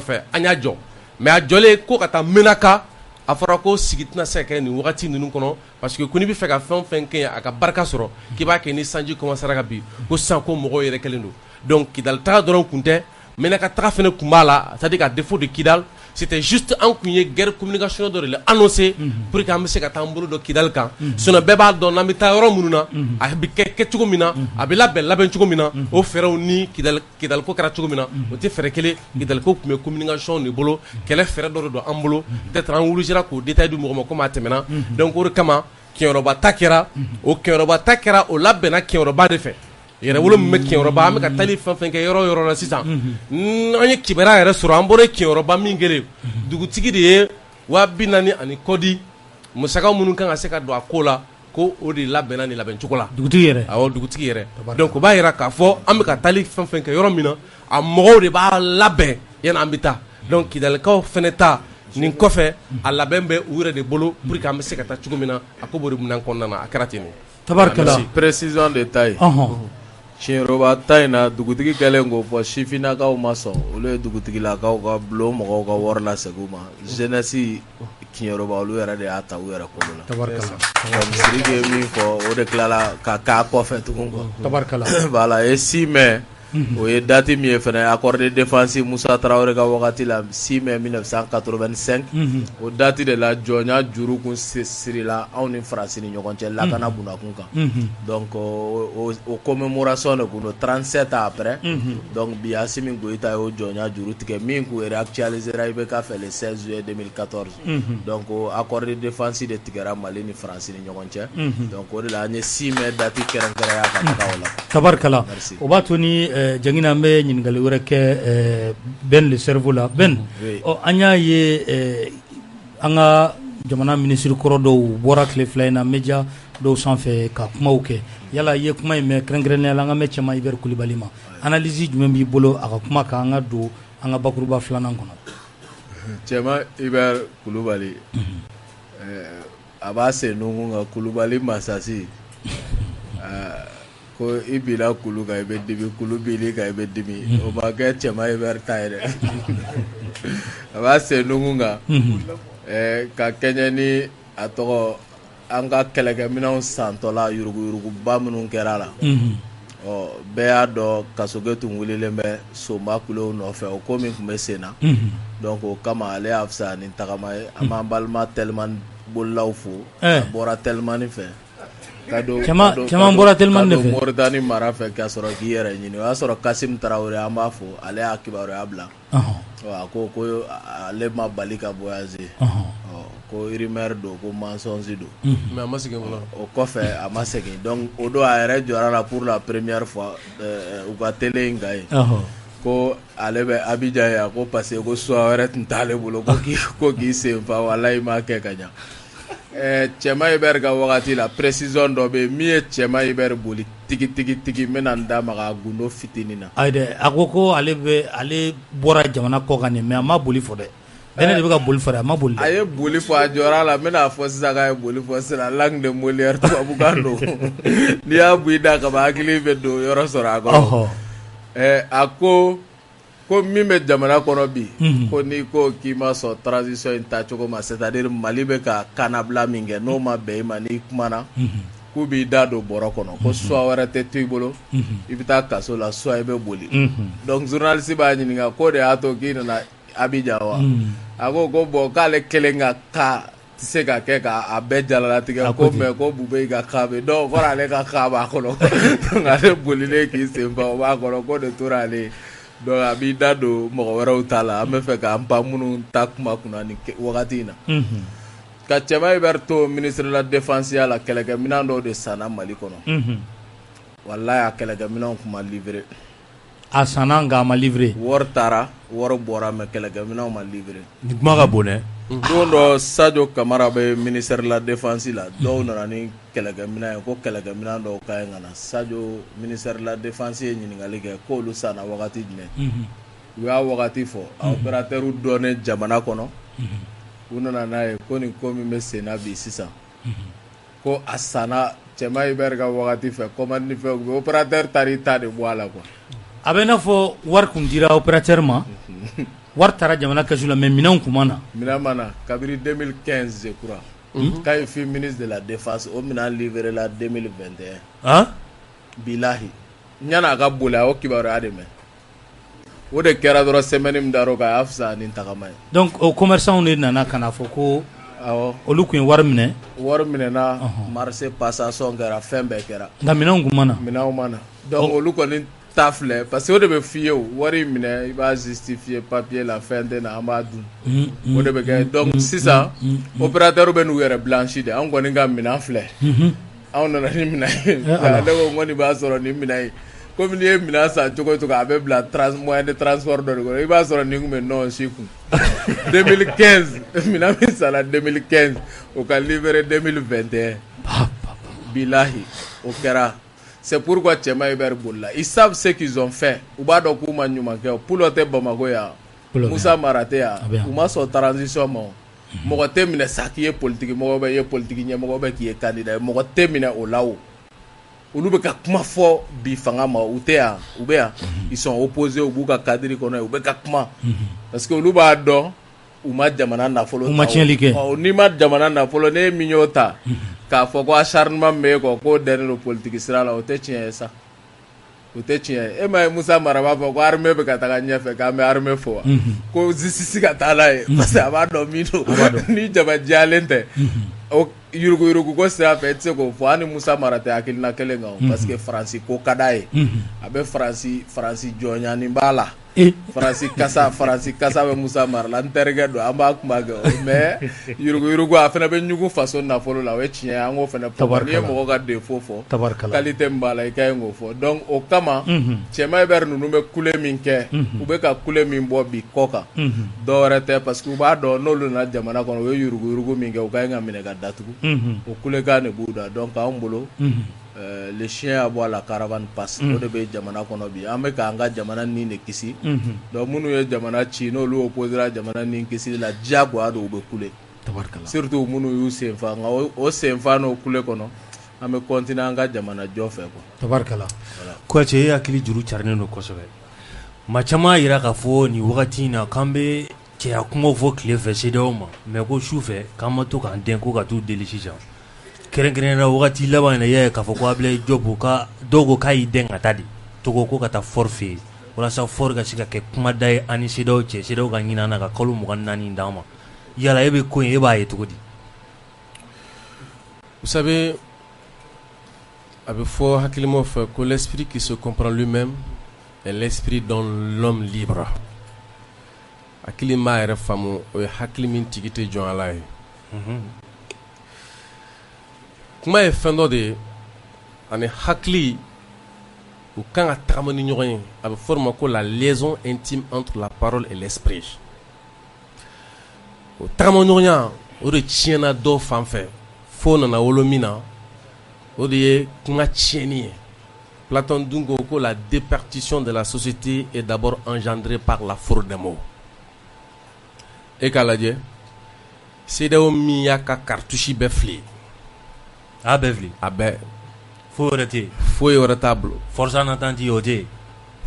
fɛ an y'a jɔ mais a jɔlen ko ka taa Menaka a fɔra ko sigi tɛna se ka kɛ nin wagati ninnu kɔnɔ parce que ko n'i bɛ fɛ ka fɛn o fɛn kɛ a ka barika sɔrɔ k'i b'a kɛ ni sanji commencera ka bin ko sisan ko mɔgɔw yɛrɛ kɛlen don donc Kidal taga dɔrɔn kun tɛ Menaka taga fɛnɛ kun b'a la c'est à dire qu'à défaut de Kidal c'était juste an kun ye guerre communication dɔ de la annoncé pour que an bɛ se ka taa an bolo dɔ Kidal kan sinon bɛɛ b'a dɔn n'an bɛ taa yɔrɔ minnu na a bɛ kɛ cogo min na a bɛ labɛn cogo min na o fɛɛrɛw ni Kidal ko kɛra cogo min na o tɛ fɛɛrɛ kelen Kidal ko tun bɛ communication de bolo kɛlɛ fɛɛrɛ dɔ de don an bolo peut-être an wulujira k'o détail di mɔgɔ ma komi a tɛmɛna donc o de kama kiɲɛrɔba ta kɛra o labɛnna kiɲɛrɔba de fɛ yɛrɛwolo min bɛ kiɲɛrɔba an bɛ ka tali fɛn fɛn kɛ yɔrɔ yɔrɔ la sisan an ye kibaruya yɛrɛ sɔrɔ an bɔra kiɲɛrɔba min kɛlen dugutigi de ye 40,000 ani kɔdi musaka minnu kan ka se ka don a ko la ko o de labɛnna nin labɛn cogo la dugutigi yɛrɛ donc o b'a jira k'a fɔ an bɛ ka tali fɛn fɛn kɛ yɔrɔ min na a mɔgɔw de b'a labɛn yanni an bɛ taa donc Kidalikaw fɛnɛ ta nin kɔfɛ a labɛn bɛ u yɛrɛ de bolo pour que an bɛ se ka taa cogo min na a ko b'o de minɛn kɔnɔna na a kɛra ten de tabarikala précision de taille Tiɲɛroba ta in na dugutigi kɛlen k'o fɔ sifinnakaw ma sɔn olu ye dugutigilakaw ka bulon mɔgɔw ka wari lasegin u ma jeunesse Tiɲɛroba olu yɛrɛ de y'a ta u yɛrɛ kolo la tabarikala Sidiki ye min fɔ o de tilala ka k'a kɔfɛ tugun quoi tabarikala voilà et 6 mai o ye date min ye fɛnɛ accord de défense Musa Traoré ka wagati la 6 mai 1985 o date de la jɔnya juru kun sirila anw ni Faransi ni ɲɔgɔn cɛ lakana bunakun kan donc o commémoration de kun 37 ans après donc bi Assimi Goïta y'o jɔnya juru tigɛ min kun réactualisera IBK fɛ le 16 juillet 2014 donc accord de défense de tigɛra Mali ni Faransi ni ɲɔgɔn cɛ donc o de la an ye 6 mai date kɛrɛnkɛrɛnya ka taga o la tabarikala o b'a to ni jangina an bɛ ɲininkali wɛrɛ kɛ Ben le cerveau la Ben an y'a ye an ka jamana minisiri kɔrɔ dɔw bɔra tile fila in na média dɔw sanfɛ ka kumaw kɛ yala i ye kuma in mɛn kɛrɛnkɛrɛnnenya la an ka mɛn Cɛma Ibɛri Kulibali ma analyse jumɛn b'i bolo a ka kuma kan an ka don an ka bakuruba filanan kɔnɔ Cɛma Ibɛri Kulibali a b'a sen nunkun kan Kulibali masasi ko i bila kulu kan i bɛ dimi kulu bili kan i bɛ dimi o ma kɛ Cɛma Ibɛri ta ye dɛ a b'a sen nunkun kan ka kɛɲɛ ni a tɔgɔ an ka kɛlɛkɛminɛnw santɔla yuruguyuruguba minnu kɛra la bɛɛ y'a dɔn Kasoge tun wililen bɛ Sonba kulew nɔfɛ o ko min tun bɛ sen na donc o kama ale y'a fisaya ni tagama ye an b'an balima Tɛlimani bolilaw fo a bɔra Tɛlimani fɛ Caman bɔra Tɛlimani de fɛ Moritani mara fɛ ka sɔrɔ k'i yɛrɛ ɲini o y'a sɔrɔ Kasim Tarawele an b'a fo ale y'a kibaruya bila a ko ale ma bali ka voyager ko rumeur don ko mensonge don mais a ma segin fɔlɔ o kɔfɛ a ma segin donc o don a yɛrɛ jɔra la pour la première fois u ka télé in kan yen ko ale bɛ Abidjan yan ko parce que ko choix wɛrɛ tun t'ale bolo ko k'i sen fa walayi ma kɛ ka ɲa Cɛma Ibɛri ka wagati la précision dɔ bɛ yen min ye Cɛma Ibɛri boli tigi n bɛna n da maga gundo fitinin na ayi dɛ a ko ale bɔra jamana kɔ kan mais a ma boli fɔ dɛ bɛnɛ de bɛ ka boli fɔ dɛ a ma boli a ye boli fɔ a jɔra la n bɛna fɔ sisan k'a ye boli fɔ sisan langue de Molière tubabukan don n'i y'a bɔ i da kaban hakili bɛ don yɔrɔ sɔrɔ a kɔrɔ a ko min bɛ jamana kɔnɔ bi ko n'i ko k'i ma sɔn transition in tacogo ma c'est-à-dire Mali bɛ ka kanabila min kɛ n'o ma bɛn i ma n'i kumana k'u b'i da don bɔrɔ kɔnɔ ko choix wɛrɛ tɛ to i bolo i bɛ taa kaso la soit i bɛ boli donc journaliste b'a ɲininka ko de y'a to k'i nana Abidjan wa a ko bon k'ale kelen ka cas tɛ se ka kɛ k'a bɛɛ jalalatigɛ ko mais ko Bube ka cas bɛ donc kɔrɔ ale ka cas b'a kɔnɔ donc ale bolilen k'i sen fa o b'a kɔnɔ ko de tora ale donc a b'i da don mɔgɔ wɛrɛw ta la an bɛ fɛ k'an pan minnu ta kuma kunna ni wagati in na ka Cɛma Ibɛri to ministre de la défense ya la kɛlɛkɛminɛn dɔw de sanna Mali kɔnɔ wallahi a kɛlɛkɛminɛnw kun ma livrer a sanna nka a ma livrer wari taara wari bɔra mais kɛlɛkɛminɛnw ma livrer ni kuma ka bon dɛ don dɔ Sadio Camara bɛ ministère de la défense la dɔw nana ni kɛlɛkɛminɛn ye ko kɛlɛkɛminɛn dɔw ka ɲi ka na Sadio ministère de la défense ye ɲininkali kɛ k'olu sanna wagati jumɛn u y'a wagati fɔ a opérateur dɔnnen jamana kɔnɔ u nana n'a ye ko nin ko min bɛ sen na bi sisan ko a sanna cɛma Ibɛri ka wagati fɛ commande ni fɛn u bɛ opérateur taara i ta de bɔ a la quoi a bɛ n'a fɔ wari kun dira opérateur ma wari taara jamana kɛsu la mais minɛnw kun ma na minɛn ma na kabiri 2015 je crois quand il fut ministre de la défense o minɛn livré la 2021 bilahi ɲana a ka boli a y'o kibaruya de mɛn o de kɛra dɔrɔn semaine min dar'o kan a y'a fisaya ni tagama ye donc o commerçants de nana ka na fɔ ko awɔ olu kun ye wari minɛ wari minɛna marché passation kɛra fɛn bɛɛ kɛra nka minɛnw kun ma na minɛnw ma na donc olu kɔni ta filɛ parce que o de bɛ f'i ye o wari minɛ i b'a justifier papier la fɛn tɛ na an b'a dun o de bɛ kɛ donc sisan opérateur bɛ n'u yɛrɛ blanchi de an kɔni ka minɛn filɛ anw nana ni minɛn ye ne ko ŋɔni b'a sɔrɔ ni minɛn ye komi n'i ye minɛn san cogo o cogo a bɛ bila moyen de transport dɔ de kɔnɔ i b'a sɔrɔ nin kun bɛ nɔn si kun 2015 minɛn min sanna 2015 o ka livrer 2021 bilahi o kɛra. C'est pourquoi cɛma Ibɛri bolila ils savent ce qu'ils ont fait u b'a dɔn k'u ma ɲuman kɛ o pulo tɛ Bamako yan Musa Mara tɛ yan u ma sɔn transition ma mɔgɔ tɛ minɛ sa k'i ye politique mɔgɔ bɛ i ye politique ɲɛmɔgɔ bɛ k'i ye candidat ye mɔgɔ tɛ minɛ o la o olu bɛ ka kuma fɔ bi fanga ma u tɛ yan u bɛ yan ils sont opposés u b'u ka cadre kɔnɔ u bɛ ka kuma parce que olu b'a dɔn u ma jamana nafolo ta u ma tiɲɛli kɛ n'i ma jamana nafolo ne ye min y'o ta k'a fɔ ko acharnement min bɛ e kɔ k'o dɛnnen don politique sira la o tɛ tiɲɛ ye sa o tɛ tiɲɛ ye e ma ye Musa Mara b'a fɔ ko armée bɛ ka taga ɲɛfɛ k'an bɛ armée fɔ wa ko justice ka taa n'a ye parce que a b'a dɔn min don ni jama diyalen tɛ o yurugu ko sira fɛ i tɛ se k'o fɔ ani Musa Mara tɛ hakilina kelen kan parce que Faransi ko ka d'a ye a bɛ Faransi jɔnya nin b'a la Faransi kasa bɛ Musa Mara la n terikɛ don an b'a kuma kɛ mais yurugu a fana bɛ ɲugu faso nafolo la o ye tiɲɛ ye an k'o fana fɔ n'i ye mɔgɔ ka défaut fɔ qualité min b'a la i ka ɲi k'o fɔ donc o kama cɛma Ibɛri ninnu bɛ kule min kɛ u bɛ ka kule min bɔ bi kɔ kan dɔwɛrɛ tɛ parce que u b'a dɔn n'olu nana jamana kɔnɔ u ye yurugu min kɛ u ka ɲi ka minɛ ka datugu o kulekan de b'u da donc anw bolo le chien à boire la caravane passe o de bɛ jamana kɔnɔ bi an bɛ k'an ka jamana nin de kisi donc minnu ye jamana ci n'olu opposera jamana nin kisili la diyagoya don u bɛ kule surtout minnu y'u senfa nka o senfa n'o kule kɔnɔ an bɛ continuer an ka jamana jɔ fɛ quoi tabarikala Kouyaté e hakili juru carinen don kosɛbɛ maa caman y'a jira k'a fɔ nin wagati in na k'an bɛ cɛya kumaw fɔ tile fɛ CEDEAO ma mais ko su fɛ k'an ma to k'an den ko ka t'u deli sisan kɛrɛnkɛrɛnnenya wagati laban in na y'a ye k'a fɔ ko Ablaye Diop ka dɔw ko k'a y'i den ka taa de Togo ko ka taa Faure fɛ yen walasa Faure ka se ka kɛ kumada ye ani CEDEAO cɛ CEDEAO ka ɲin'a na ka kalo 24 d'an ma yala e bɛ ko in e b'a ye cogo di Vous savez a bɛ fɔ hakilimaw fɛ ko l'esprit qui se comprend lui-même est l'esprit dont l'homme libre hakili m'a yɛrɛ faamu o ye hakili min tigi tɛ jɔn a la ye kuma ye fɛn dɔ de ye ani hakili u kan ka tagama ni ɲɔgɔn ye a bɛ fɔ o ma ko la liaison intime entre la parole et l'esprit o tagama ɲɔgɔnya o de tiɲɛna dɔw fan fɛ fo nana wolo min na o de ye kuma tiɲɛni ye Platon dun ko la déperdition de la société est d'abord engendrée par la fraude des mots e k'a lajɛ CEDEAO min y'a ka cartouche bɛɛ fili a bɛɛ fili a bɛɛ foyi wɛrɛ tɛ yen foyi wɛrɛ t'a bolo force en attente o tɛ yen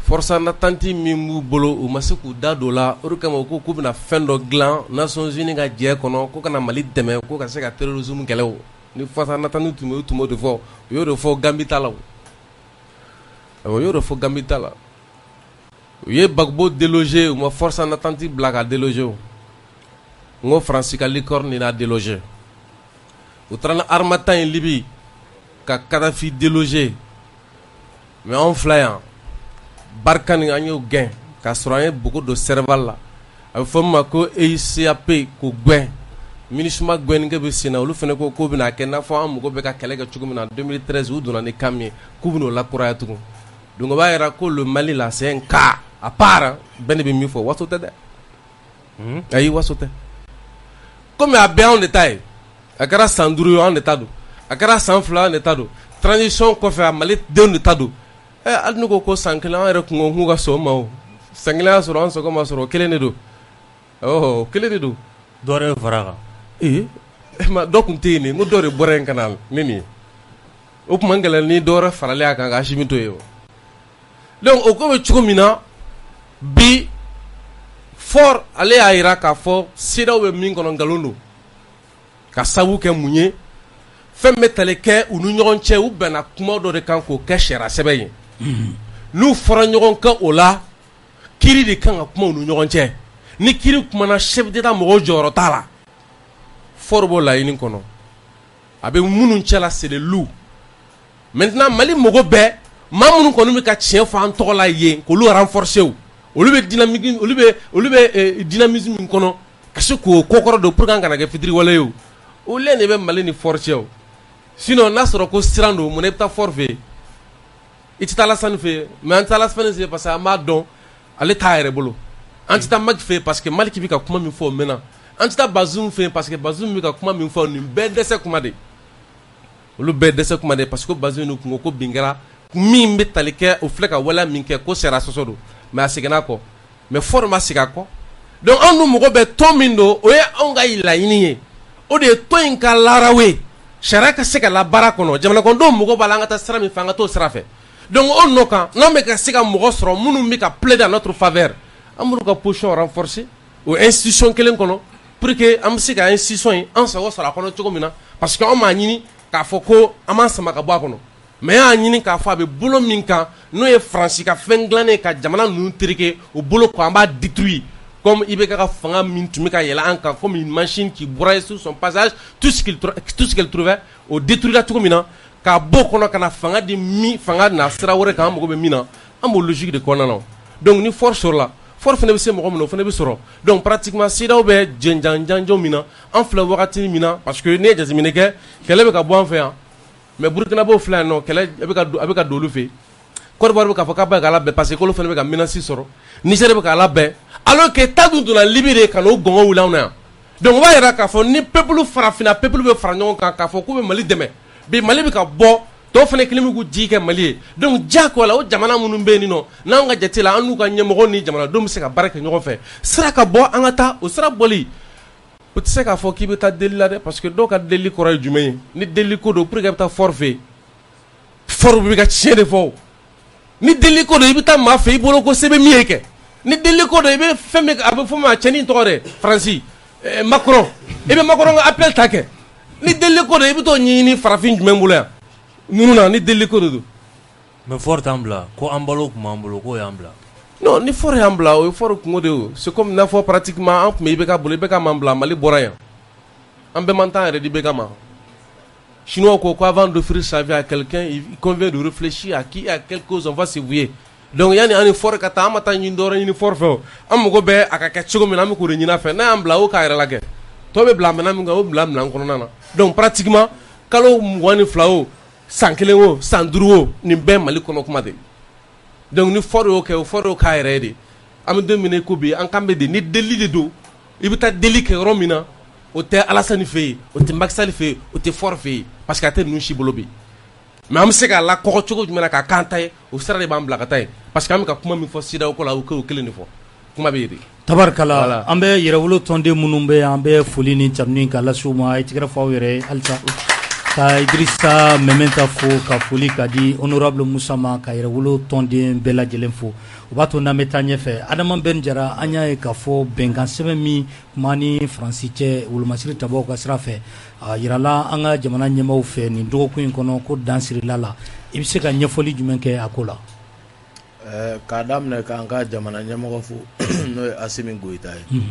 force en attente min b'u bolo u ma se k'u da don o la o de kama u ko k'u bɛna fɛn dɔ dilan Nations Unies ka jɛ kɔnɔ ko kana Mali dɛmɛ ko ka se ka terrorisme kɛlɛ o ni force en attente tun bɛ u tun b'o de fɔ u y'o de fɔ Gambie ta la o y'o de fɔ Gambie ta la u ye Gbagbo déloger u ma force en attente bila ka déloger o n ko Faransi ka licorne n'a déloger u taara na Harmattan ye Libye ka Kadhafi déloger mais anw filɛ yan Barkhane an y'o gɛn k'a sɔrɔ an ye beaucoup de Serval la a bɛ fɔ min ma ko EICAP k'o gɛn MINUSMA gouvernement bɛ sen na olu fana ko k'o bɛna kɛ n'a fɔ an mago bɛ ka kɛlɛ kɛ cogo min na 2013 u donna ni kan min ye k'u bɛn'o lakuraya tugun donc o b'a jira ko le Mali là c'est un cas à part bɛɛ de bɛ min fɔ waso tɛ dɛ ayi waso tɛ comme a bɛɛ anw de ta ye a kɛra san 5 ye anw de ta don a kɛra san 2 anw de ta don transition kɔfɛ a Mali denw de ta don hali n'u ko san 1 an yɛrɛ kungo k'u ka sɔn o ma o san 1 y'a sɔrɔ an sɔgɔ ma sɔrɔ o kelen de don kelen de don dɔ yɛrɛ fara kan dɔ tun tɛ yen nin ko dɔ de bɔra yen ka na ne nin ye o tuma gɛlɛn ni dɔ wɛrɛ faralen a kan ka Asimi to ye o donc o ko bɛ cogo min na bi fort ale y'a jira k'a fɔ CEDEAO bɛ min kɔnɔ nkalon don ka sababu kɛ mun ye fɛn bɛ tali kɛ u ni ɲɔgɔn cɛ u bɛnna kuma dɔ de kan k'o kɛ sariya sɛbɛn ye n'u fɔra ɲɔgɔn kan o la kiiri de kan ka kuma u ni ɲɔgɔn cɛ ni kiiri kumana chef d'état mɔgɔw jɔyɔrɔ t'a la fort b'o laɲini kɔnɔ a bɛ minnu cɛla c'est le loup maintenant Mali mɔgɔ bɛɛ maa minnu kɔni bɛ ka tiɲɛ fɔ an tɔgɔ la yen k'olu renforcer olu bɛ dynamisme min kɔnɔ ka se k'o kokɔrɔ don pour que an kana kɛ fitiriwale ye olu de bɛ Mali ni forcer o sinon n'a sɔrɔ ko siran don mun na i bɛ taa fort fɛ yen i tɛ taa Alassane fɛ yen mais an tɛ Alassane fɛ yen parce que an b'a dɔn ale t'a yɛrɛ bolo an tɛ taa Macky fɛ yen parce que Macky bɛ ka kuma min fɔ o mɛnna an tɛ taa Bazoum fɛ yen parce que Bazoum bɛ ka kuma min fɔ nin bɛɛ dɛsɛ kuma de olu bɛɛ dɛsɛ kuma de parce que Bazoum n'u kungo ko bin kɛra min bɛ tali kɛ o filɛ ka waleya min kɛ ko sariya sɔsɔ don mais a seginna a kɔ mais fort ma segin a kɔ donc an dun mɔgɔ bɛ tɔn min don o ye anw ka laɲini ye o de ye tɔn in ka laaraw ye sariya ka se ka labaara kɔnɔ jamana kɔnɔdenw mɔgɔ b'a la an ka taa sira min fɛ an ka t'o sira fɛ donc o nɔ kan n'an bɛ ka se ka mɔgɔ sɔrɔ minnu bɛ ka plaider à notre faveur an b'olu ka position renforcer o institution kelen kɔnɔ pour que an bɛ se ka institution in an sago sɔrɔ a kɔnɔ cogo min na parce que an m'a ɲini k'a fɔ ko an b'an sama ka bɔ a kɔnɔ mais y'a ɲini k'a fɔ a bɛ bolo min kan n'o ye Faransi ka fɛn dilannen ka jamana ninnu tereke o bolo kan an b'a détruire comme IBK ka fanga min tun bɛ ka yɛlɛ an kan comme une machine qui broyait sur son passage tout ce qu'elle trouvait o détruira cogo min na k'a bɔ o kɔnɔ ka na fanga di min fanga na sira wɛrɛ kan an mago bɛ min na an b'o logique de kɔnɔna na donc ni fort sɔrɔla fort fana bɛ se mɔgɔ min na o fana bɛ sɔrɔ donc pratiquement CEDEAO bɛ jɛnjanjanjɔn min na an filɛ wagati min na parce que ne ye jateminɛ kɛ kɛlɛ bɛ ka bɔ an fɛ yan mais Burkina b'o filɛ yan nɔ kɛlɛ a bɛ ka don olu fɛ Côte d'Ivoire bɛ k'a fɔ k'a bɛ ka labɛn parce que k'olu fana bɛ ka menace sɔrɔ Niger bɛ k'a labɛn alors que ta dun donna Libye de ka n'o gɔngɔn wuli anw na yan donc o b'a jira k'a fɔ ni peuple farafinna peuple bɛ fara ɲɔgɔn kan k'a fɔ k'u bɛ Mali dɛmɛ bi Mali bɛ ka bɔ tɔw fana kelen bɛ k'u jigi kɛ Mali ye donc diyagoya la o jamana minnu bɛ yen nɔ n'anw ka jate la an n'u ka ɲɛmɔgɔ ni jamanadenw bɛ se ka baara kɛ ɲɔgɔn fɛ sira ka bɔ an ka taa o sira bɔli o tɛ se k'a fɔ k'i bɛ taa deli la dɛ parce que dɔw ka deli kɔrɔ ye jumɛn ye ni deli ko don pour que i bɛ taa fort fɛ yen fort bɛ ka tiɲɛ de fɔ ni deli ko don i bɛ taa maa fɛ i bolo ko se bɛ min ye kɛ ni deli ko don i bɛ fɛn min a bɛ fɔ ma cɛnin tɔgɔ dɛ Faransi Macron i bɛ Macron ka appel ta kɛ ni deli ko don i bɛ t'o ɲɛɲini farafin jumɛn bolo yan ninnu na ni deli ko de don mais fort t'an bila ko an balo tun b'an bolo k'o y'an bila non ni fort y'an bila o ye fort kungo de ye c'est comme n'a fɔ pratiquement an tun bɛ IBK bolo IBK m'an bila Mali bɔra yan an bɛɛ man tan yɛrɛ di IBK ma Chinois ko avant d'offrir sa vie à quelqu'un il convient de réfléchir à qui et à quelle cause on va se vouer donc yani ani fort ka taa an ma taa ɲini dɔwɛrɛ ɲini fort fɛ o an mago bɛ a ka kɛ cogo min na an bɛ k'o de ɲini a fɛ n'a y'an bila o k'a yɛrɛ lajɛ tɔ bɛ bila minɛn min kan o bila minɛn kɔnɔna na donc pratiquement kalo 22 o san 1 o san 5 o nin bɛɛ Mali kɔnɔ kuma de donc ni fort y'o kɛ o fort y'o k'a yɛrɛ de an bɛ don min na i ko bi an kan bɛ de ni deli de don i bɛ taa deli kɛ yɔrɔ min na o tɛ Alassane fɛ yen o tɛ Macky Sall fɛ yen o tɛ fort fɛ yen parce que a tɛ ninnu si bolo bi mais an bɛ se k'a lakɔgɔ cogo jumɛn na k'a k'an ta ye o sira de b'an bila ka taa ye parce que an bɛ ka kuma min fɔ CEDEAO ko la o kelen de fɔ kuma bɛ yen de. Tabarikala an bɛ yɛrɛwolo tɔnden minnu bɛ yan an bɛ foli ni tanuni k'a lase u ma a ye tigɛrɛ fɔ aw yɛrɛ ye halisa ka Idrissa Mementa fo ka foli ka di honorable Musa ma ka yɛrɛwolo tɔnden bɛɛ lajɛlen fo o b'a to n'an bɛ taa ɲɛfɛ Adama Ben Jara an y'a ye k'a fɔ bɛnkan sɛbɛn min kuma ni Faransi cɛ wolomasiri tabaw ka sira fɛ a yirala an ka jamana ɲɛmaaw fɛ nin dɔgɔkun in kɔnɔ ko dan sirila la i bɛ se ka ɲɛfɔli jumɛn kɛ a ko la. K'a daminɛ k'an ka jamana ɲɛmɔgɔ fo n'o ye Asimi Goyita ye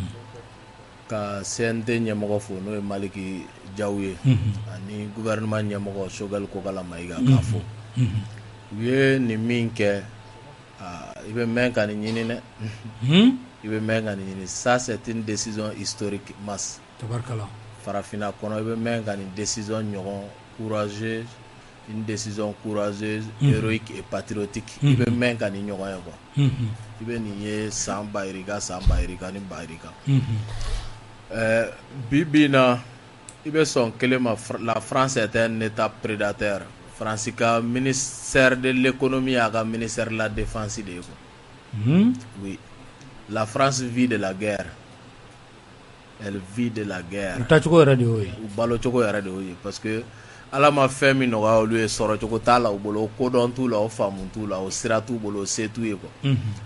ka CNT ɲɛmɔgɔ fo n'o ye Maliki Jaw ye ani gouvernement ɲɛmɔgɔ Choguel Kokala Mayiga k'a fo u ye nin min kɛ i bɛ mɛn ka nin ɲini dɛ i bɛ mɛn ka nin ɲini ça c'est une décision historique masse tabarikala farafina kɔnɔ i bɛ mɛn ka nin décision ɲɔgɔn courageuse, une décision courageuse, héroïque et patriotique. I bɛ mɛn ka nin ɲɔgɔn ye quoi. I bɛ nin ye san bayirika ni bayirika. Bi na i bɛ sɔn kelen ma, la France est un état prédateur. France ka ministère de l'économie a ka ministère de la défense de quoi. Oui. La France vit de la guerre. Elle vit de la guerre. Balo choco yɛrɛ de ye parce que ala ma fɛn min nɔgɔya olu ye sɔrɔ cogo t'a la u bolo, kodɔn t'u la, o faamu t'u la, o sira t'u bolo, o se t'u ye quoi.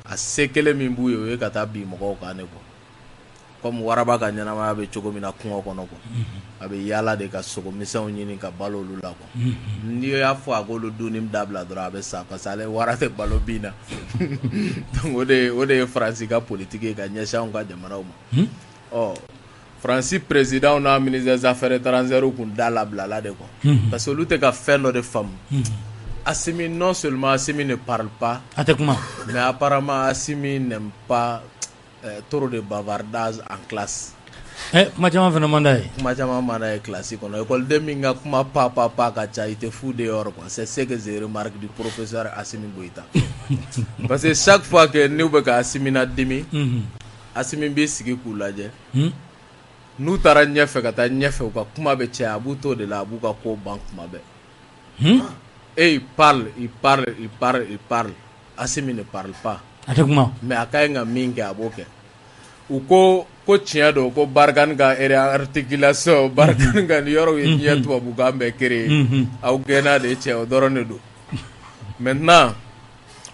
A se kelen min b'u ye o ye ka taa bi mɔgɔw kan ne quoi. Comme waraba ka ɲɛnamaya bɛ cogo min na kungo kɔnɔ quoi. A bɛ yaala de ka sogomisɛnw ɲini ka balo olu la quoi. N'i y'a fɔ a k'olu dunni dabila dɔrɔn a bɛ sa parce que ale wara tɛ balo bin na. Donc o de ye Faransi ka politique ye ka ɲɛsin anw ka jamanaw ma. Fransi président n'a ministre des affaires étrangères kun da labila la de quoi. Parce que olu tɛ ka fɛn dɔ de faamu. Assimi, non seulement Assimi ne parle pas, mais apparemment Assimi n'aime pas trop de bavardage en classe. Kuma caman fana man d'a ye. Kuma caman man d'a ye classe kɔnɔ. École min ka kuma pa ka ca, il te fout dehors quoi. C'est ce que je remarque du professeur Assimi Goïta. Parce que chaque fois que n'u bɛ ka Assimi na dimi, Assimi b'i sigi k'u lajɛ. N'u taara ɲɛfɛ ka taa ɲɛfɛ u ka kuma bɛ caya, a b'u to de la, a b'u ka ko ban kuma bɛɛ. Et il parle. Assimi ne parle pas. Mais a ka ɲi ka min kɛ a b'o kɛ. U ko tiɲɛ don ko Barkhane ka articulation, Barkhane ka ni yɔrɔ ye diɲɛ tubabukan bɛɛ créé. Aw gɛnna de cɛ o dɔrɔn de don. Maintenant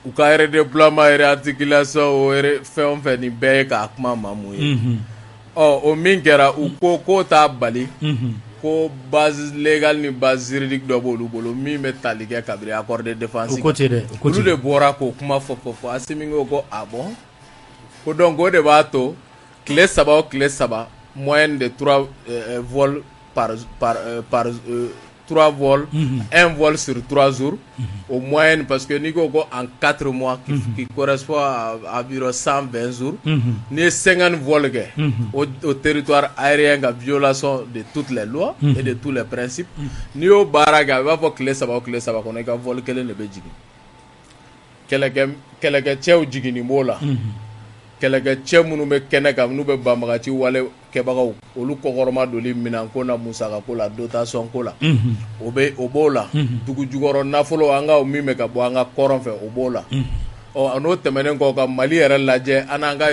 u ka redéploiement, articulation, fɛn o fɛn nin bɛɛ ye k'a kuma ma mun ye. O min kɛra u ko k'o t'a bali. Ko base légale ni base juridique dɔ b'olu bolo min bɛ tali kɛ kabiri accord de défense. Olu de bɔra k'o kuma fɔ Assimi ko ah bon. Ko donc o de b'a to tile saba moyenne de 3 vols par 3 vols, un vol sur 3 jours au moyenne, parce que Nico en 4 mois qui correspond à environ 120 jours, ni 50 vols au territoire aérien en violation de toutes les lois et de tous les principes. Ni au baraga va pour que les sabats qu'on ait qu'un vol qu'elle ne veut dire. Quel est tchèw jigini mola. Kɛlɛkɛ cɛ minnu bɛ kɛnɛ kan n'u bɛ banbagaci wale kɛbagaw olu kɔkɔrɔma doli minan ko na musaka ko la dotation ko la o b'o la dugu jukɔrɔ nafolo an ka min bɛ ka bɔ an ka kɔrɔn fɛ o b'o la n'o tɛmɛnen kɔ ka Mali yɛrɛ lajɛ an n'an ka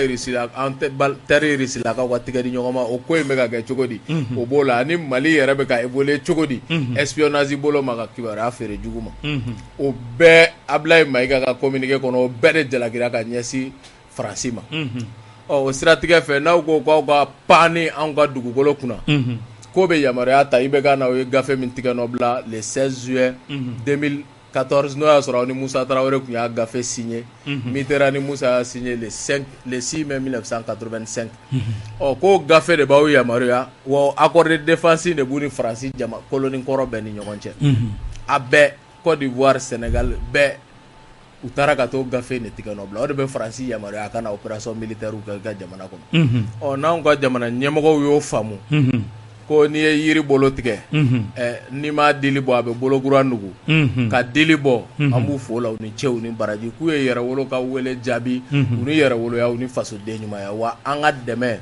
terre Irilakaw ka tigɛ di ɲɔgɔn ma o ko in bɛ ka kɛ cogo di o b'o la ani Mali yɛrɛ bɛ ka évoluer cogo di espionnage bolo ma ka kibaruya feere jugu ma o bɛɛ Ablaye Mayiga ka communiqué kɔnɔ o bɛɛ de jalakira ka ɲɛsin Faransi ma. O siratigɛ fɛ n'aw ko k'aw ka paani anw ka dugukolo kunna k'o bɛ yamaruya ta i bɛ ka na o ye gafe min tigɛ nɔ bila le 16 juillet 2014 n'o y'a sɔrɔ aw ni Musa Tarawele tun y'a gafe signé Mitterrand ni Musa y'a signé le 6 mai 1985 k'o gafe de b'aw yamaruya wa accord de défense de b'u ni Faransi colonie kɔrɔ bɛɛ ni ɲɔgɔn cɛ a bɛɛ Côte d'Ivoire, Sénégal bɛɛ u taara ka t'o gafe ne tigɛ nɔ bila o de bɛ Faransi yamaruya a ka na opération militaire u ka jamana kɔnɔ n'anw ka jamana ɲɛmɔgɔw y'o faamu ko n'i ye yiri bolo tigɛ n'i m'a dili bɔ a bɛ bolokura nugu ka dili bɔ an b'u fo la u ni cɛw ni baraji k'u ye yɛrɛwolo ka wele jaabi u ni yɛrɛwoloya u ni fasoden ɲumanya wa an ka dɛmɛ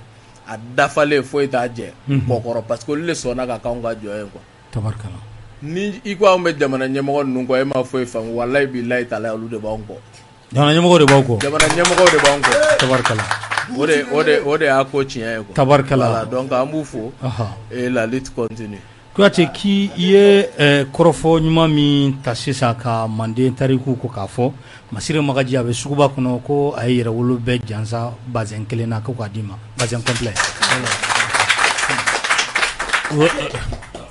a dafalen foyi t'a jɛ kɔkɔrɔ parce que olu de sɔnna ka k'anw ka jɔ ye quoi. Tabarikala. Ni i ko anw bɛ jamana ɲɛmɔgɔ ninnu kɔ e ma foyi faamu walayi bilayi taala olu de b'anw kɔ. Jamana ɲɛmɔgɔ de b'aw kɔ. Jamana ɲɛmɔgɔ de b'anw kɔ. Tabarikala. O de y'a ko tiɲɛ ye quoi. Tabarikala. Voilà, donc an b'u fo et la lutte continue. Kuyate k'i ye kɔrɔfɔ ɲuman min ta sisan ka Manden tariku ko k'a fɔ Masire Magaji a bɛ suguba kɔnɔ ko a ye yɛrɛwolo bɛɛ jansa bazin kelen na ko k'a d'i ma bazin complet.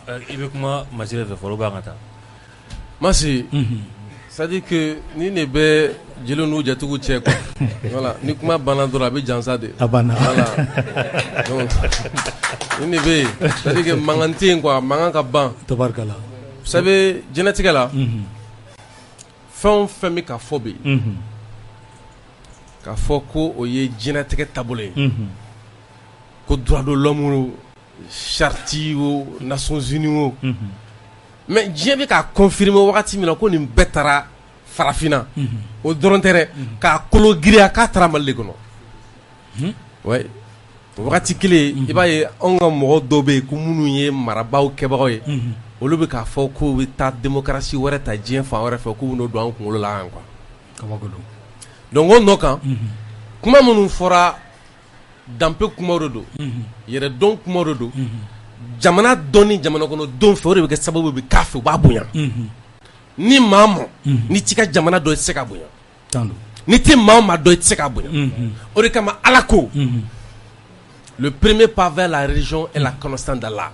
I bɛ kuma Masire fɛ fɔlɔ b'an ka taa. Masi, c'est-à-dire que ni ne bɛ jeliw n'u jatigiw cɛ quoi. Voilà, ni kuma banna dɔrɔn a bɛ jansa de. A banna. Voilà. Donc ni ne bɛ yen, c'est-à-dire que mankan tɛ yen quoi, mankan ka ban. Tabarikala. Vous savez, diɲɛlatigɛ la, fɛn o fɛn bɛ ka fɔ bi, k'a fɔ ko o ye diɲɛlatigɛ taabolo ye, ko droit de l'homme charte o Nations Unies o mais diɲɛ bɛ k'a confirmer wagati min na ko nin bɛɛ taara farafina o dɔrɔn tɛ dɛ k'a kolo giriya k'a taara Mali de kɔnɔ ouais wagati kelen i b'a ye anw ka mɔgɔ dɔw bɛ yen ko minnu ye marabaaw kɛbagaw ye olu bɛ k'a fɔ k'u bɛ taa démocratie wɛrɛ ta diɲɛ fan wɛrɛ fɛ k'u bɛ n'o don an kunkolo la yan quoi donc o nɔ kan kuma minnu fɔra danpe kumaw de don yɛrɛ dɔn kumaw de don jamana dɔn ni jamana kɔnɔ don fɛ o de bɛ kɛ sababu bɛ k'a fɛ u b'a bonya ni maa ma ni t'i ka jamana dɔn i tɛ se ka bonya ni tɛ maa ma dɔn i tɛ se ka bonya o de kama Ala ko le premier pas vers la religion est la connaissance d'Allah.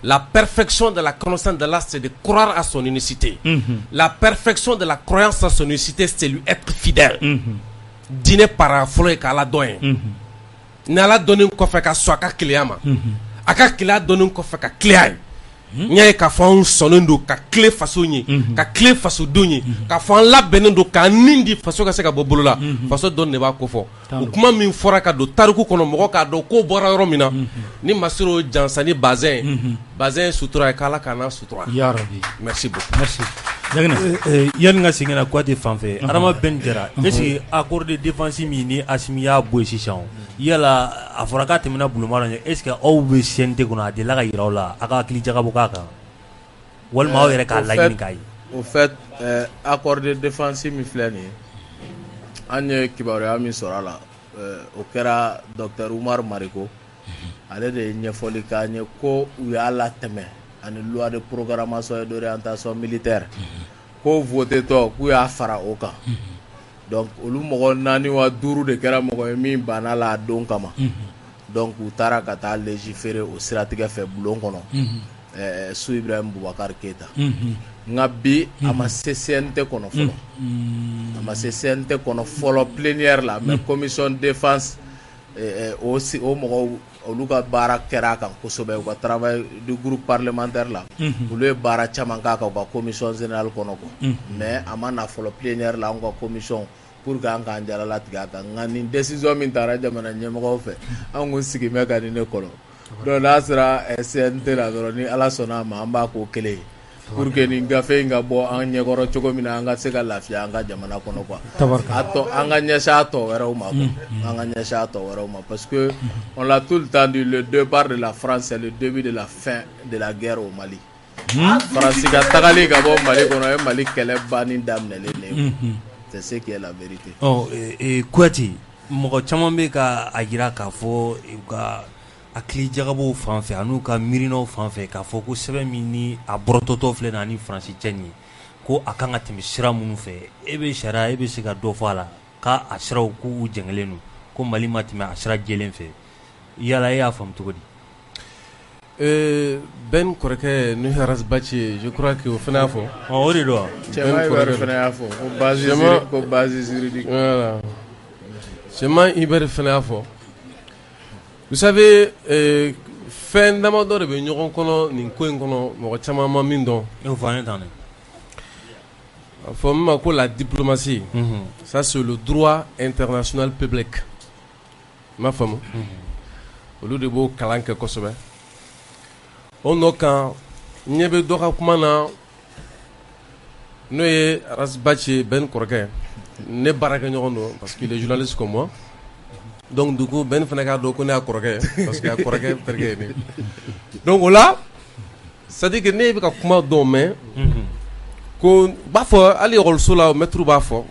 La perfection de la connaissance d'Allah, c'est de croire à son unicité. La perfection de la croyance à son unicité, c'est lui être fidèle. Dîner par folo et qu'Allah donne. N'Allah donne un coffre qu'à soit qu'à cliama. Aka clé donne un coffre qu'à clé. Nya ka fon sonondo ka clé façon ni ka clé façon donyi ka fon la benendo ka nindi façon ka se ka bobolo la façon don ne ba ko fo o kuma min fora ka do tariku kono mo ka do ko bora yoro mina ni masiro jansani bazin sutura kala kana sutura ya rabbi merci beaucoup merci yan nga singena quoi de fanfé arama ben jara est-ce que accord de défense mi ni asimiya boysi chon yala afraka temina bulumara est-ce que aw be sente kono de la ga yirawla aka kili jaga bokaka wal ma yere ka lagni kay au fait accord de défense mi flani anye kibare ami sorala o kera docteur Oumar Mariko ale de ɲɛfɔli k'a ɲe ko u y'a latɛmɛ ani loi de programmation et d'orientation militaire ko voté tɔ k'u y'a fara o kan donc olu mɔgɔ 4 wa 5 de kɛra mɔgɔ ye min banna la a don kama donc u taara ka taa légiférer o siratigɛ fɛ bulon kɔnɔ Su Ibrahim Boubacar Keita nka bi a ma se CNT kɔnɔ fɔlɔ a ma se CNT kɔnɔ fɔlɔ plénière la mais commission défense o mɔgɔw olu ka baara kɛra kan kosɛbɛ u ka travail du groupe parlementaire la olu ye baara caman k'a kan u ka commission générale kɔnɔ quoi mais a ma na fɔlɔ plénière la an ka commission pour que an k'an jalala tigɛ a kan nka nin décision min taara jamana ɲɛmɔgɔw fɛ an kun sigi bɛ ka nin ne kɔnɔ donc n'a sera CNT la dɔrɔn ni Ala sɔnna a ma an b'a k'o kelen ye pour que nin gafe in ka bɔ an ɲɛkɔrɔ cogo min na an ka se ka lafiya an ka jamana kɔnɔ quoi an ka ɲɛsin a tɔ wɛrɛw ma an ka ɲɛsin a tɔ wɛrɛw ma parce que on l'a tout le temps dit le départ de la France c'est le début de la fin de la guerre au Mali France ka tagali ka bɔ Mali kɔnɔ ye Mali kɛlɛ banni daminɛlen ne c'est ce qui est la vérité. Kouyaté mɔgɔ caman bɛ ka a jira k'a fɔ ka akili jagabo fan fɛ an'u ka miirinaw fan fɛ k'a fɔ ko sɛbɛn min ni a bɔrɔtɔtɔ filɛ na ni Faransi cɛ nin ye ko a kan ka tɛmɛ sira minnu fɛ e bɛ sariya e bɛ se ka dɔ fɔ a la k'a siraw k'u jɛngɛlen don ko Mali ma tɛmɛ a sira jɛlen fɛ yala e y'a faamu cogo di? Ben kɔrɔkɛ Nuhu Arasbachi je crois que o fana y'a fɔ o de don wa? Cɛman Ibɛri fana y'a fɔ ko base juridique voilà Cɛman Ibɛri fana y'a fɔ. Vous savez, fɛn damadɔ de bɛ ɲɔgɔn kɔnɔ nin ko in kɔnɔ mɔgɔ caman ma min dɔn. E fɔ an ye tan dɛ. A fɔ min ma ko la diplomatie. Ça c'est le droit international public. I m'a faamu. Olu de b'o kalan kɛ kosɛbɛ. O nɔ kan n ɲɛ bɛ dɔ ka kuma na n'o ye Arasbachi Ben kɔrɔkɛ ne baarakɛ ɲɔgɔn don parce qu'il est journaliste comme moi. Donc du coup Ben fana k'a dɔn ko ne y'a kɔrɔkɛ parce que a kɔrɔkɛ terikɛ ye ne donc o la c'est à dire que ne bɛ ka kuma dɔw mɛn ko b'a fɔ hali ekɔliso la mɛtiriw b'a fɔ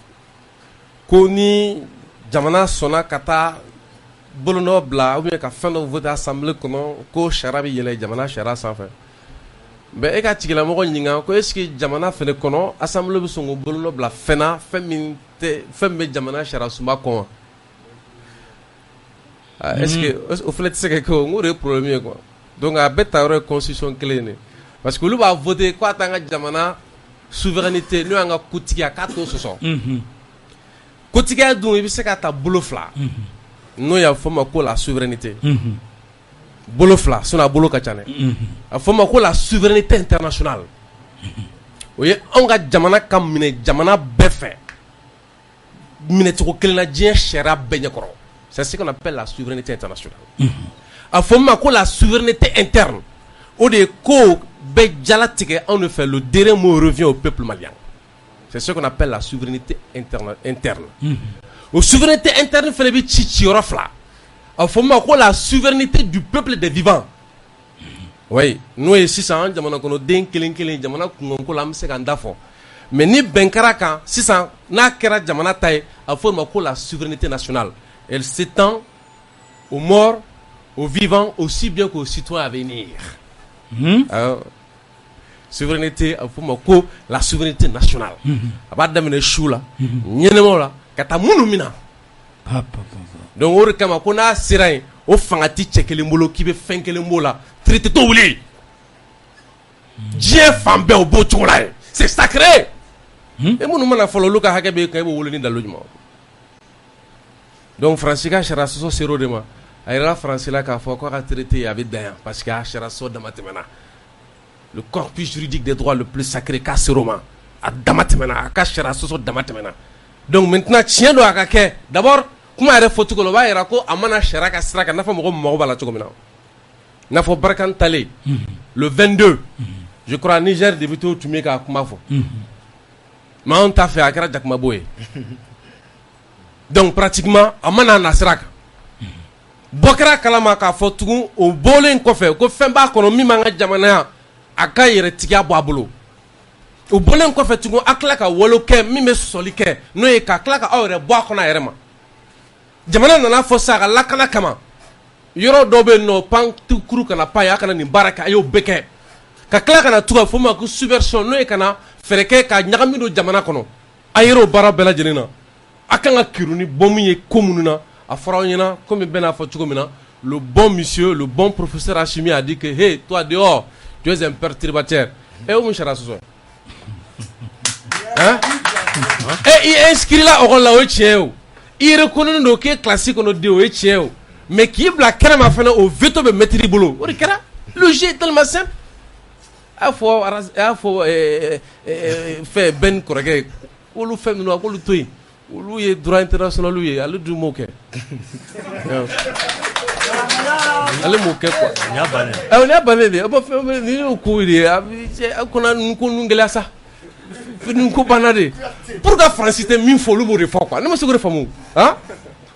ko ni jamana sɔnna ka taa bolonɔ bila ou bien ka fɛn dɔ voter assemblée kɔnɔ ko sariya bɛ yɛlɛ jamana sariya sanfɛ mais e ka tigilamɔgɔ ɲininka ko est ce que jamana fana kɔnɔ assemblée bɛ sɔn k'o bolonɔ bila fɛn na fɛn min bɛ jamana sariya sunba kɔn wa? Est-ce que au fait c'est que on a problème ye quoi donc a bɛɛ ta yɔrɔ ye constitution kelen de parce que olu b'a voter ko a t'an ka jamana souveraineté n'o y'an ka kotigiya k'a t'o sɔsɔ kotigiya dun i bɛ se ka ta bolo fila n'o y'a fɔ ma ko la souveraineté bolo fila sinon a bolo ka ca dɛ a fɔ ma ko la souveraineté internationale o ye anw ka jamana ka minɛ jamana bɛɛ fɛ minɛcogo kelen na diɲɛ sariya bɛɛ ɲɛkɔrɔ. C'est ce qu'on appelle la souveraineté internationale. a fɔ ma ko la souveraineté interne o de ko bɛɛ jala tigɛ anw de fɛ le dernier mot revient au peuple malien. C'est ce qu'on appelle la souveraineté interne. O souveraineté interne fɛnɛ bɛ ci yɔrɔ fila a fɔ ma ko la souveraineté du peuple des vivants. Oui, n'o ye sisan jamana kɔnɔden kelen jamana kungo la an bɛ se k'an da fɔ mais ni bɛnkɛra kan sisan n'a kɛra jamana ta ye a fɔ ma ko la souveraineté nationale. Elle s'étend aux morts, aux vivants, aussi bien qu'aux citoyens à venir. Souveraineté, la souveraineté nationale. A b'a daminɛ su la, ɲɛnɛmaw la, ka taa minnu min na. Donc o de kama ko n'a sera yen, o fanga ti cɛ kelen bolo k'i bɛ fɛn kelen b'o la, traité t'o wuli. Diɲɛ fan bɛɛ o b'o cogo la yen. C'est sacré. E minnu mana fɔlɔ olu ka hakɛ bɛ kan i b'o wolo ni dalu jumɛn? Donc Fransi ka sariya sɔsɔ ser'o de ma. A yɛrɛ Fransi la k'a fɔ k'a ka traité a bɛ dan yan parce que a sariya sɔsɔ dama tɛmɛna. Le corpus juridique des droits le plus sacré k'a ser'o ma. A dama tɛmɛna, a ka sariya sɔsɔ dama tɛmɛna. Donc maintenant tiɲɛ don a ka kɛ. D'abord kuma yɛrɛ fɔcogo la o b'a yira ko a mana sariya ka sira kan n'a fɔ mɔgɔ min mago b'a la cogo min na. N'a fɔ Barkan Tale le 22 je crois Niger député tun bɛ k'a kuma fɔ. Mais anw t'a fɛ a kɛra Jakumabo ye. Donc pratiquement a mana na sira kan. Bɔ kɛra kalama k'a fɔ tugun o bɔlen kɔfɛ ko fɛn b'a kɔnɔ min b'an ka jamana yan a ka yɛrɛtigiya bɔ a bolo. O bɔlen kɔfɛ tugun a tila ka wolo kɛ min bɛ sɔsɔli kɛ n'o ye ka tila ka aw yɛrɛ bɔ a kɔnɔ a yɛrɛ ma. Jamana nana fɔ sa ka lakana kama yɔrɔ dɔw bɛ yen nɔ pan kuru kana pan a kana nin baara kɛ a y'o bɛɛ kɛ ka tila kana tugu a fɔ ma ko subversion n'o ye kana fɛɛrɛ kɛ ka ɲagami don jamana kɔnɔ a yer'o baara bɛɛ lajɛlen na a kan ka kiru ni bɔ min ye ko minnu na a fɔra aw ɲɛna komi bɛɛ n'a fɔ cogo min na le bon monsieur le bon professeur Hachimi a dit que hey toi dehors tu es un perturbateur o mun sariya sɔsɔ hein i inscrit la ɔkɔli la o ye tiɲɛ ye o i reconnu don k'e classe kɔnɔ den o ye tiɲɛ ye o mais k'i bila kɛnɛ ma fana o veto bɛ mettre i bolo o de kɛra le jeu est tellement simple a y'a fɔ fɛn Ben kɔrɔkɛ olu fɛn minnu a k'olu to yen olu ye droit international ye ale dun m'o kɛ ale m'o kɛ quoi ni y'a bannen de fɛn ni y'o ko de a kɔnɔ nun ko nun gɛlɛya sa nun ko banna de pourquoi Fransi tɛ min fɔ olu b'o de fɔ quoi ne ma se k'o de faamu hein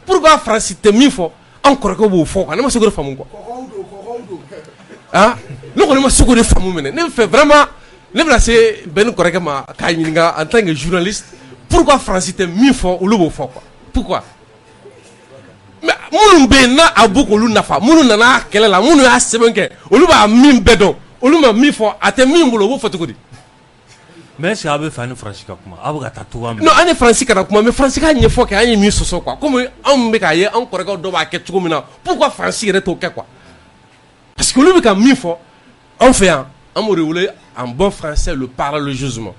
pourquoi Fransi tɛ min fɔ an kɔrɔkɛw b'o fɔ quoi ne ma se k'o de faamu quoi hein ne kɔni ma se k'o de faamu mɛnɛ ne fɛ vraiment ne bɛna se Ben kɔrɔkɛ ma k'a ɲininka en tant que journaliste pourquoi Fransi tɛ min fɔ olu b'o fɔ quoi pourquoi mais minnu bɛ yen n'a a b'u k'olu nafa minnu nana kɛlɛ la minnu y'a sɛbɛn kɛ olu b'a min bɛɛ dɔn olu ma min fɔ a tɛ min bolo o b'o fɔ cogo di. mais est-ce que a bɛ fɛ ani Fransi ka kuma a bɛ ka taa cogoya min na. non an ni Fransi kana kuma mais Fransi ka ɲɛfɔ kɛ an ye min sɔsɔ quoi comme anw bɛ k'a ye an kɔrɔkɛw dɔw b'a kɛ cogo min na pourquoi Fransi yɛrɛ t'o kɛ quoi parce que olu bɛ ka min fɔ anw fɛ yan an b'o de wele en bon français le paralogisme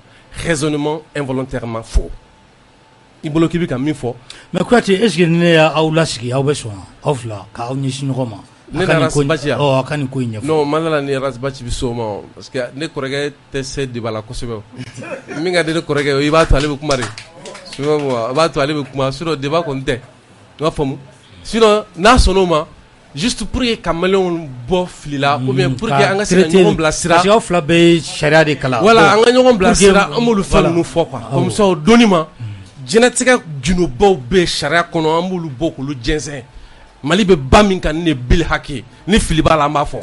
raisonnement involontairement faux. I bolo k'i bɛ ka min fɔ. mais Kuyate est-ce que ni ne y'aw lasigi aw bɛ sɔn aw fila k'aw ɲɛsin ɲɔgɔn ma. ne ni Rasbachi yan a ka nin ko in ɲɛfɔ. non man dala ni Rasbachi bɛ s'o ma parce que ne kɔrɔkɛ tɛ se débat la kosɛbɛ min ka di ne kɔrɔkɛ o i b'a to ale bɛ kuma de sinon a b'a to ale bɛ kuma sinon débat kɔni tɛ i b'a faamu sinon n'a sɔnn'o ma juste pour que ka maliyɛnw bɔ fili la ou bien pour que an ka se ka ɲɔgɔn bila sira. parce que aw fila bɛɛ ye sariya de kalan. voilà an ka ɲɔgɔn bila sira an b'olu fɛn ninnu fɔ quoi comme ça o donni ma jinɛtigɛ junubaw bɛ sariya kɔnɔ an b'olu bɔ k'olu jɛnsɛn Mali bɛ ba min kan ni Bill Haki ni fili b'a la an b'a fɔ.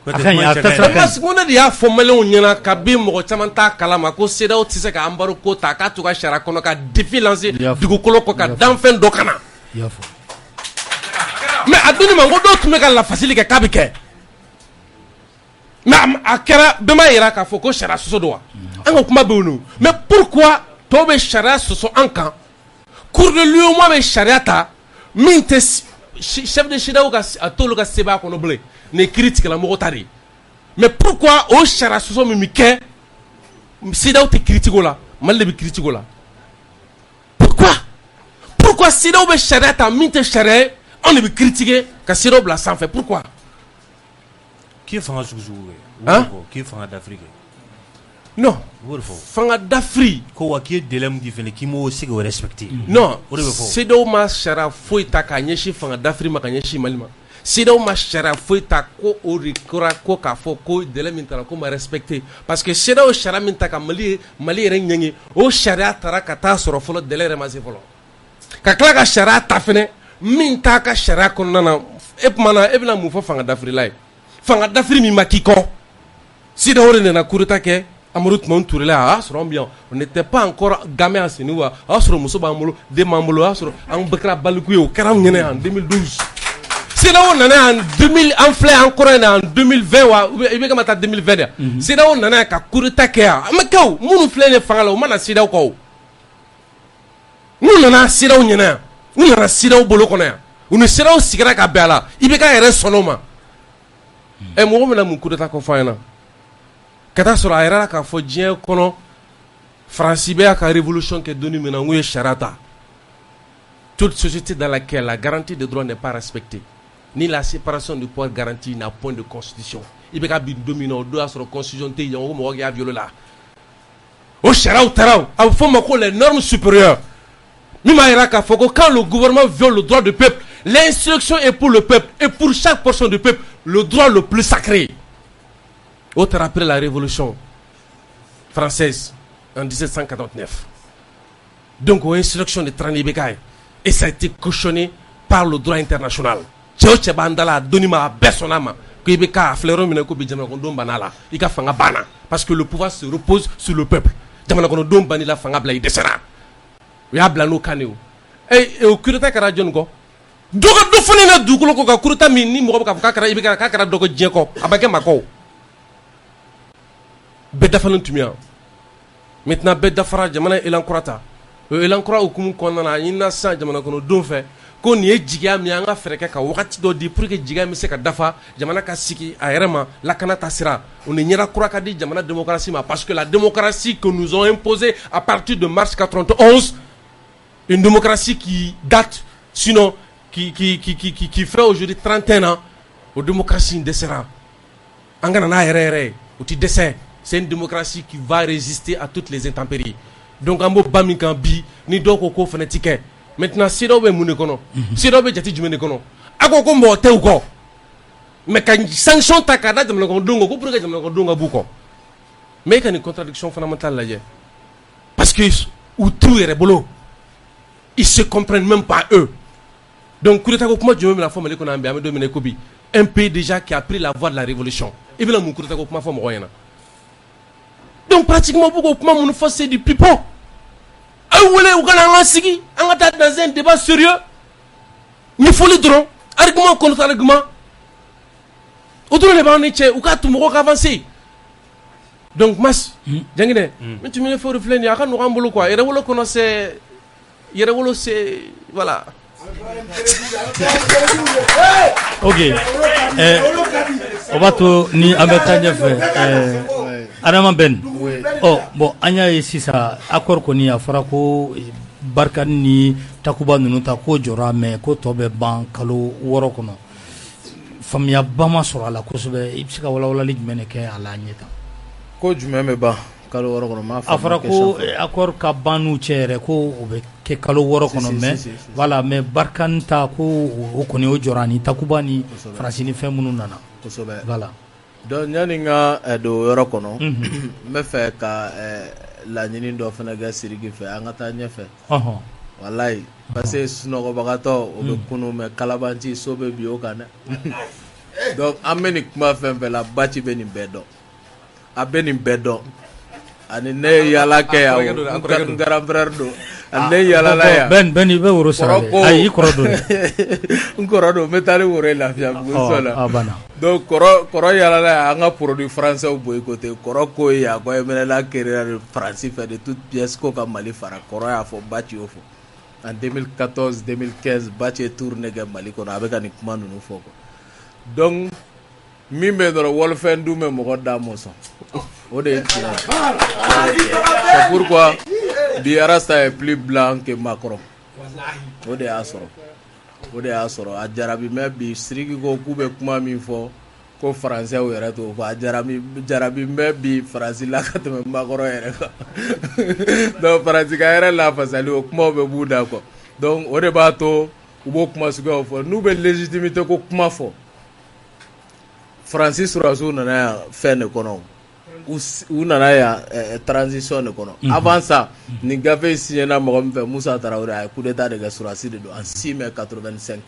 parce que ne de y'a fɔ maliyɛnw ɲɛna kabi mɔgɔ caman t'a kalama ko CEDEAO tɛ se ka embargo ko ta k'a to ka sariya kɔnɔ ka défi lancer dugukolo kɔ ka danfɛn dɔ kana. mais a donni ma ko dɔw tun bɛ ka lafasili kɛ k'a bɛ kɛ mais a kɛra bɛɛ m'a yira k'a fɔ ko sariya sɔsɔ don wa an ka kuma bɛ yen mais pourquoi tɔw bɛ sariya sɔsɔ an kan cour de l'UEMOA bɛ sariya ta min tɛ chef de CEDEAO ka a t'olu ka sɛbɛn a kɔnɔ bilen nin kiiri tigilamɔgɔ ta de ye mais pourquoi o sariya sɔsɔ min bɛ kɛ CEDEAO tɛ kiiri tigɛ o la Mali de bɛ kiiri tigɛ o la pourquoi CEDEAO bɛ sariya ta min tɛ sariya ye anw de bɛ kiiri tigɛ ka CEDEAO bila sanfɛ pourquoi. k'i ye fanga sugu ye k'i ye fanga d'Afrique non fanga d'Afrique ko wa k'i ye délai min di fɛnɛ k'i m'o se k'o respecter non CEDEAO ma sariya foyi ta k'a ɲɛsin fanga d'Afrique ma ka ɲɛsin Mali ma CEDEAO ma charia foyi ta ko o de kora ko k'a fɔ ko délai min tara ko ma respecté parce que CEDEAO charia min ta ka Mali yɛrɛ ɲɛŋi o charia taara ka taa sɔrɔ fɔlɔ délai yɛrɛ ma se fɔlɔ ka tila ka charia ta fɛnɛ min t'a ka charia kɔnɔna na e kumana e bɛna mun fɔ fanga dafirila ye fanga dafiri min ma k'i kɔ CEDEAO de nana coup d'état kɛ Amadou Toumani Touré la a y'a sɔrɔ bien on n'était pas encore gamé à ce niveau a y'a sɔrɔ muso b'an bolo den b'an bolo a y'a sɔrɔ an bɛɛ kɛra baliku ye o kɛra anw ɲɛna en 2012 CEDEAO nana en 2000 an filɛ an kɔrɔ in en 2020 wa i bɛ ka taa 2020 de CEDEAO nana ka coup d'état kɛ yan an bɛ kɛ o minnu filɛ nin fanga la o ma na CEDEAO kɔ o n'u nana CEDEAO ɲɛna yan u nana CEDEAO bolo kɔnɔ yan u ni CEDEAO sigira ka bɛn a la i bɛ k'a yɛrɛ sɔn o ma ɛ mɔgɔ min na mun coup d'état kɔ fɔ an ɲɛna ka taa sɔrɔ a yɛrɛ la k'a fɔ diɲɛ kɔnɔ Faransi bɛ y'a ka révolution kɛ donni min na n ko ye charia ta toute société dans laquelle la garantie des droits n'est pas respectée ni la séparation du pouvoir garantie n'a point de constitution i bɛ ka bin don min na o don y'a sɔrɔ constitution tɛ yen o mɔgɔ y'a violé la o sariyaw taara a bɛ fɔ o ma ko les normes supérieures min b'a yira k'a fɔ ko quand le gouvernement viole le droit du peuple l'instruction est pour le peuple et pour chaque portion du peuple le droit le plus sacré. Autre après la révolution française en 1789. Donc, une insurrection de Tranibekaï. Et ça a été cautionné par le droit international. Tchéo Tchébandala, Donima, Bessonama, Kibeka, Fleuron, Minako, Bidjamakondo, Banala, Ika Fanga Bana. Parce que le pouvoir se repose sur le peuple. Djamakondo, Banila, Fanga Blay, Dessera. Il y a Blano Kaneo. Et au Kureta Karadjongo. Doga Dufunina Dukuloko, Kurta Mini, Moka, Kakara, Ibeka, Kakara, Dogo Djeko, Abake Mako. Bedafalun tumia maintenant bedafara jamana elankurata elankura okumu kɔnɔna ina san jamana kɔnɔ don fɛ ko nin ye jigiya min an ka fɛrɛ kɛ ka wagati dɔ di pour que jigiya min se ka dafa jamana ka sigi a yɛrɛ ma lakana ta sira o ni ɲɛda kura ka di jamana démocratie ma parce que la démocratie que nous ont imposée à partir de mars 91 une démocratie qui date sinon qui ferait aujourd'hui 31 ans o démocratie dɛsɛra an kana n'a yɛrɛ o ti dɛsɛ. C'est une démocratie qui va résister à toutes les intempéries. Donc, en mot bamikan bi ni do ko fanatique. Maintenant, si do be mune kono, si do be jati jumene kono. Ako ko mo te ko. Mais quand sanction takada de ko dongo ko pour que ko donga buko. Mais il y a une contradiction fondamentale là. Parce que ou tout est bolo. Ils se comprennent même pas eux. Donc, kureta ko kuma jumene la forme le ko na ambe domine ko bi. Un pays déjà qui a pris la voie de la révolution. Et bien mon kureta ko kuma forme royana. Donc pratiquement beaucoup de gens c'est du pipeau. Vous voulez dans un débat sérieux. Il faut le drone. Argument contre argument. Autour de l'ébanité, ou quand tout le monde avancer. Donc mas, mais tu me fais réfléchir. À quand nous remboursons quoi? Il y c'est voilà. Ok. On va tout ni abattre fait. Adama Ben. Oh bon anya sisa accord ko ni afara ko barkan ni takuba nunu ta ko jora me ko tobe ban kalo woro kono famia bama soro ala ko sobe ibsika wala lijmene ke ala nyeta ko jumeme ba kalo woro kono ma afara ko accord ka banu chere ko obe ke kalo woro kono me voilà mais barkan ta ko o koni o jora ni takuba ni frasini femunu nana ko sobe voilà. Donc yani nga do yɔrɔ kɔnɔ n bɛ fɛ ka laɲini dɔ fana kɛ Sidiki fɛ an ka taa ɲɛfɛ walayi parce que sunɔgɔbagatɔ o bɛ kunu mais kalabanci so bɛ bi o kan dɛ donc an bɛ nin kuma fɛn fɛn la Baci bɛ nin bɛɛ dɔn a bɛ nin bɛɛ dɔn ani ne ye yaala kɛ yan n grand frère don ani ne yaalala yan Ben i bɛ woro sara ayi i kɔrɔ don n kɔrɔ don n bɛ taa ni woro ye Lafiyabugu so la donc kɔrɔ yaalala yan an ka produit français boycotté kɔrɔ ko ye a ko ye minɛla kɛrɛra de Faransi fɛ de toute pièce ko ka Mali fara kɔrɔ y'a fɔ Baci y'o fɔ en 2014 2015 Baci ye tournée kɛ Mali kɔnɔ a bɛ ka nin kuma ninnu fɔ quoi donc min bɛ dɔrɔn wɔlifɛn dun bɛ mɔgɔ da mɔsɔn o de ye tiɲɛ ye c'est pourquoi bi Arasta est plus blanc que Macron o de y'a sɔrɔ a jarabimɛ bi Sidiki ko k'u bɛ kuma min fɔ ko français yɛrɛ t'o fɔ a jarabimɛ bi Faransi la ka tɛmɛ Macron yɛrɛ kan donc Faransika yɛrɛ la fasali o kumaw bɛ b'u da quoi donc o de b'a to u b'o kuma suguyaw fɔ n'u bɛ légitimité ko kuma fɔ Francis Surasiw nana yan fɛn de kɔnɔ u nana yan transition de kɔnɔ avant ça ni gafe in signéna mɔgɔ min fɛ Musa Tarawele a ye coup d'état de kɛ Surasi de don en 6 mai 85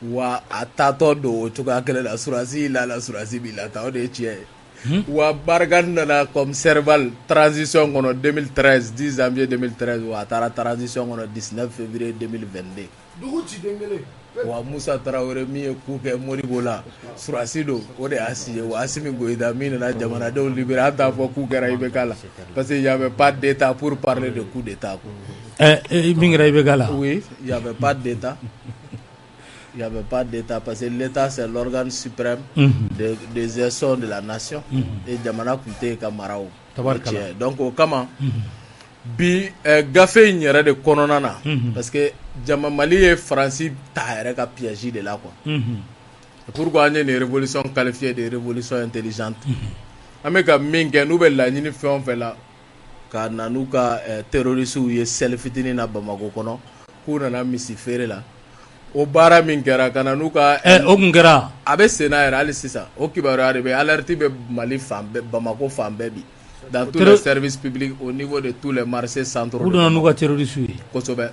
wa a taatɔ don o cogoya kelen la Surasi la Surasi b'i la ta o de ye tiɲɛ ye wa Barkhane nana comme serval transition kɔnɔ 2013 10 janvier 2013 wa a taara transition kɔnɔ 19 février 2022 dugu ciden kelen wa Musa Tarawele min ye coup kɛ Modibo la Surasi don o de y'a signé wa Assimi Goïta min nana jamanadenw libéré an t'a fɔ coup kɛra IBK la parce que il y avait pas d'état pour parler de coup d'état min kɛra IBK la oui il y avait pas d'état. Il n'y avait pas d'État parce que l'État c'est l'organe suprême des gestions de la nation et jamana kunte ka maraw donc o kama bi gafe in yɛrɛ de kɔnɔna na parce que Mali ye Faransi ta yɛrɛ ka piège de la quoi pourquoi an ye nin révolution qualifiée de révolution intelligente an bɛ ka min kɛ n'u bɛ laɲini fɛn o fɛn la ka na n'u ka terroristes ye sel fitinin na Bamako kɔnɔ k'u nana misi feere la o baara min kɛra ka na n'u ka o kun kɛra a bɛ sen na yɛrɛ hali sisan o kibaruya de bɛ alerte bɛ Mali fan bɛɛ Bamako fan bɛɛ bi dans tous les services publics au niveau de tous les marchés centraux u donna n'u ka terroristes ye kosɛbɛ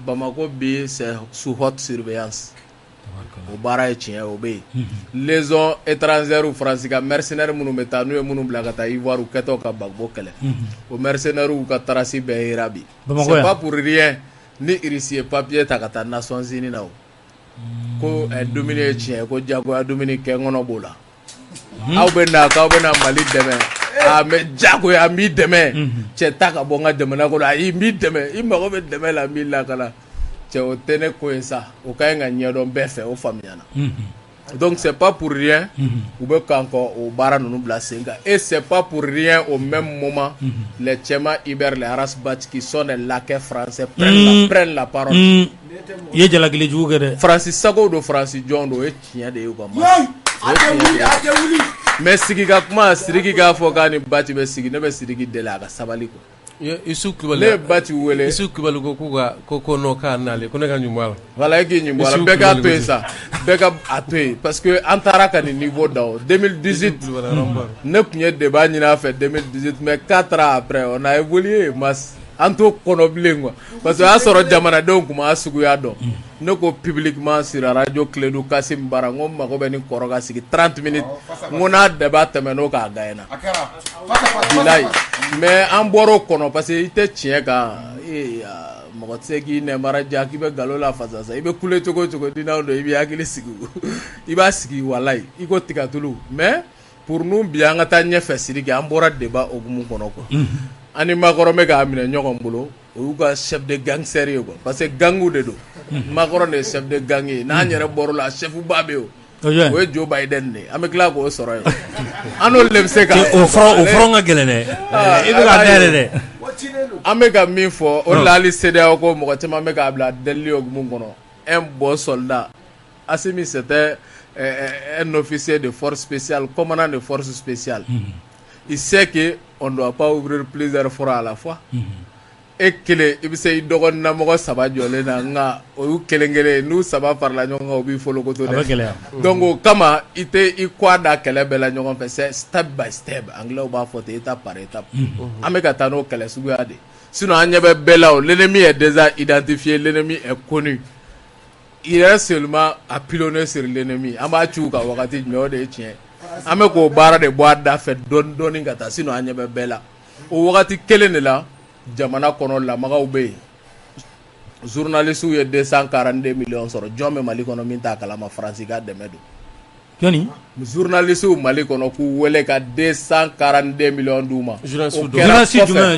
Bamako bi c'est sous haute surveillance o baara ye tiɲɛ o bɛ yen liaison étrangère Faransi ka mercenaires minnu bɛ taa n'u ye minnu bila ka taa Ivoire u kɛtɔ ka Gbagbo kɛlɛ o mercenaires ka tarasi bɛɛ yera bi c'est pas pour rien ni irisi ye papier ta ka taa Nations Unies na o ko dumuni ye tiɲɛ ko jagoya dumuni kɛ ŋɔnɔ b'o la aw bɛ na k'aw bɛ na Mali dɛmɛ mais jagoya n b'i dɛmɛ cɛ ta ka bɔ n ka jamana kɔnɔ ayi n b'i dɛmɛ i mago bɛ dɛmɛ la n b'i lakana cɛ o tɛ ne ko ye sa o ka ɲi ka ɲɛdɔn bɛɛ fɛ o faamuyana donc c'est pas pour rien u bɛ kan kɔ o baara ninnu bila sen kan et c'est pas pour rien au même moment les Tchema Iber les Aras Bach qui sont des laquais français prennent la parole i ye jalakili jugu kɛ dɛ Francis Sago do Francis John do o ye tiɲɛ de ye u ka mais sigi ka kuma Sidiki k'a fɔ k'a ni Bach bɛ sigi ne bɛ Sidiki deli a ka sabali quoi Isu Kulibali ne ye Bach wele Isu Kulibali ko ko n'o k'a n'ale ko ne ka ɲuman la voilà e k'i ɲuman la bɛɛ k'a to yen sa bɛɛ ka a to yen parce que an taara ka nin niveau da o 2018 ne tun ye débat ɲini a fɛ 2018 mais 4 ans après on a évolué masse an t'o kɔnɔ bilen quoi parce que o y'a sɔrɔ jamanadenw tun m'a suguya dɔn ne ko publiquement sur radio Clédou Kassim Bara n ko n mago bɛ nin kɔrɔ ka sigi 30 minutes n ko n'a débat tɛmɛn'o k'a gagné na bilayi mais an bɔr'o kɔnɔ parce que i tɛ tiɲɛ kan mɔgɔ tɛ se k'i nɛmara ja k'i bɛ nkalon la fasa sa i bɛ kule cogo o cogo dinɛw don i b'i hakili sigi i b'a sigi walayi i ko tigatulu mais pour nous bi an ka taa ɲɛfɛ Sidiki an bɔra débat hokumu kɔnɔ quoi ani Makɔrɔ bɛ k'a minɛ ɲɔgɔn bolo o y'u ka chef de gangster ye quoi parce que gangu de don Makɔrɔ de ye chef de gang ye n'an yɛrɛ bɔr'o la chef ba bɛ yen o ye Joe Biden de ye an bɛ tila k'o sɔrɔ yen an n'olu de bɛ se ka o fɔrɔ ka gɛlɛn dɛ i bɛ ka dayɛlɛ dɛ an bɛ ka min fɔ o de la hali CEDEAO ko mɔgɔ caman bɛ k'a bila delili hokumu kɔnɔ un bon soldat Assimi c'était un officier de force spéciale commandant de force spéciale il sait que on doit pas ouvrir plusieurs fronts à la fois e kelen i bɛ se i dɔgɔnin mɔgɔ saba jɔlen na nka o y'u kelen kelen n'u saba farala ɲɔgɔn kan o b'i folokoto dɛ donc o kama i tɛ i kɔ da kɛlɛ bɛɛ la ɲɔgɔn fɛ c'est step by step anglais b'a fɔ ten étape par étape an bɛ ka taa n'o kɛlɛ suguya de sinon an ɲɛ bɛ bɛɛ la o l'ennemi est déjà identifié l'ennemi est connu il reste seulement à pilonner sur l'ennemi an b'a ci u kan wagati jumɛn o de ye tiɲɛ an bɛ k'o baara de bɔ a da fɛ dɔɔnin dɔɔnin ka taa sinon an ɲɛ bɛ bɛɛ la o wagati kelen de la jamana kɔnɔ lamagaw bɛ yen journalistes ye 242 millions sɔrɔ jɔn bɛ Mali kɔnɔ min t'a kalama Faransi ka dɛmɛ don jɔnni journalistes Mali kɔnɔ k'u wele ka 242 millions d'u ma journaliste jumɛn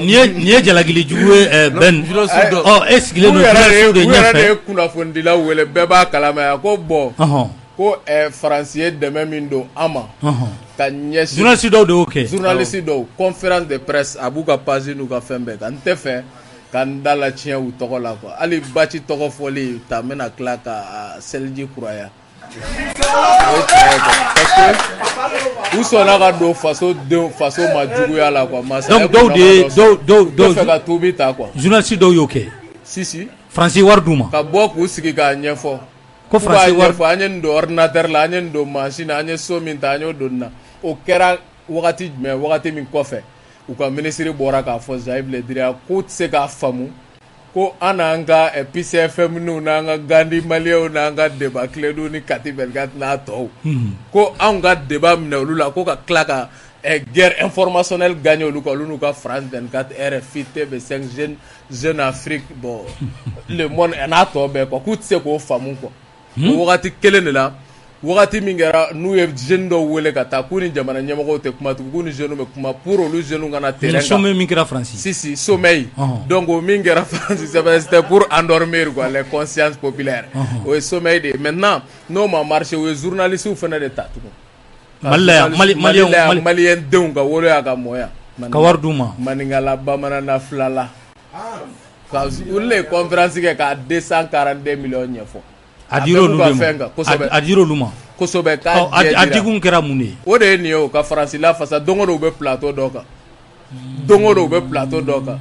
nin ye jalakili jugu ye Ben e sigilen don journaliste de ɲɛfɛ u yɛrɛ de ye kunnafonidilaw wele bɛɛ b'a kalama yan ko bon ko Faransi ye dɛmɛ min don an ma ka ɲɛsin journaliste dɔw de y'o kɛ journaliste dɔw conférence de presse a b'u ka page n'u ka fɛn bɛɛ kan n tɛ fɛ ka n da la tiɲɛ u tɔgɔ la quoi hali Baci tɔgɔ fɔli ta n bɛna tila ka Seliji kuraya U sɔnna ka don faso ma juguya la quoi. Donc dɔw fɛ ka tubi ta quoi. Journaliste dɔw y'o kɛ. Si. Fransi wari d'u ma. Ka bɔ k'u sigi k'a ɲɛfɔ. Ko Fransi wari fɔ an ye nin don ordinateur la, an ye nin don machine, an ye so min ta, an y'o don na. O kɛra wagati jumɛn wagati min kɔfɛ u ka ministre bɔra k'a fɔ Zaïf Le Drian k'u tɛ se k'a faamu ko an n'an ka PCFM n'an ka Gandi Maliyɛnw n'an ka débat clé ni Kati 24 n'a tɔw ko anw ka débat minɛ olu la ko ka tila ka guerre informationnelle gagner olu ka olu n'u ka France 24 RFI TV5 Jeune Afrique bon Le Monde n'a tɔ bɛɛ quoi k'u tɛ se k'o faamu quoi o wagati kelen de la wagati min kɛra n'u ye jeune dɔw wele ka taa k'u ni jamana ɲɛmɔgɔw tɛ kuma tugun k'u ni jeunes bɛ kuma pour olu jeunes kana terrain kan. Sommet min kɛra Fransi. Si sommet. Donc o min kɛra Fransi c'était pour endormir quoi les consciences populaires. O ye sommet de ye. Maintenant n'o ma marché o ye journalistes fana de ta tugun. Maliyɛn denw ka wolo y'a ka mɔya. Ka wari d'u ma. Maninkala bamanana filala. Ka olu de ye conférence kɛ ka 242 millions ɲɛfɔ. A dir'olu de ma. A dir'olu ma. Kosɛbɛ a digun kɛra mun de ye. O de ye nin ye o ka Faransi lafasa don o don u bɛ plateau dɔ kan. Don o don u bɛ plateau dɔ kan.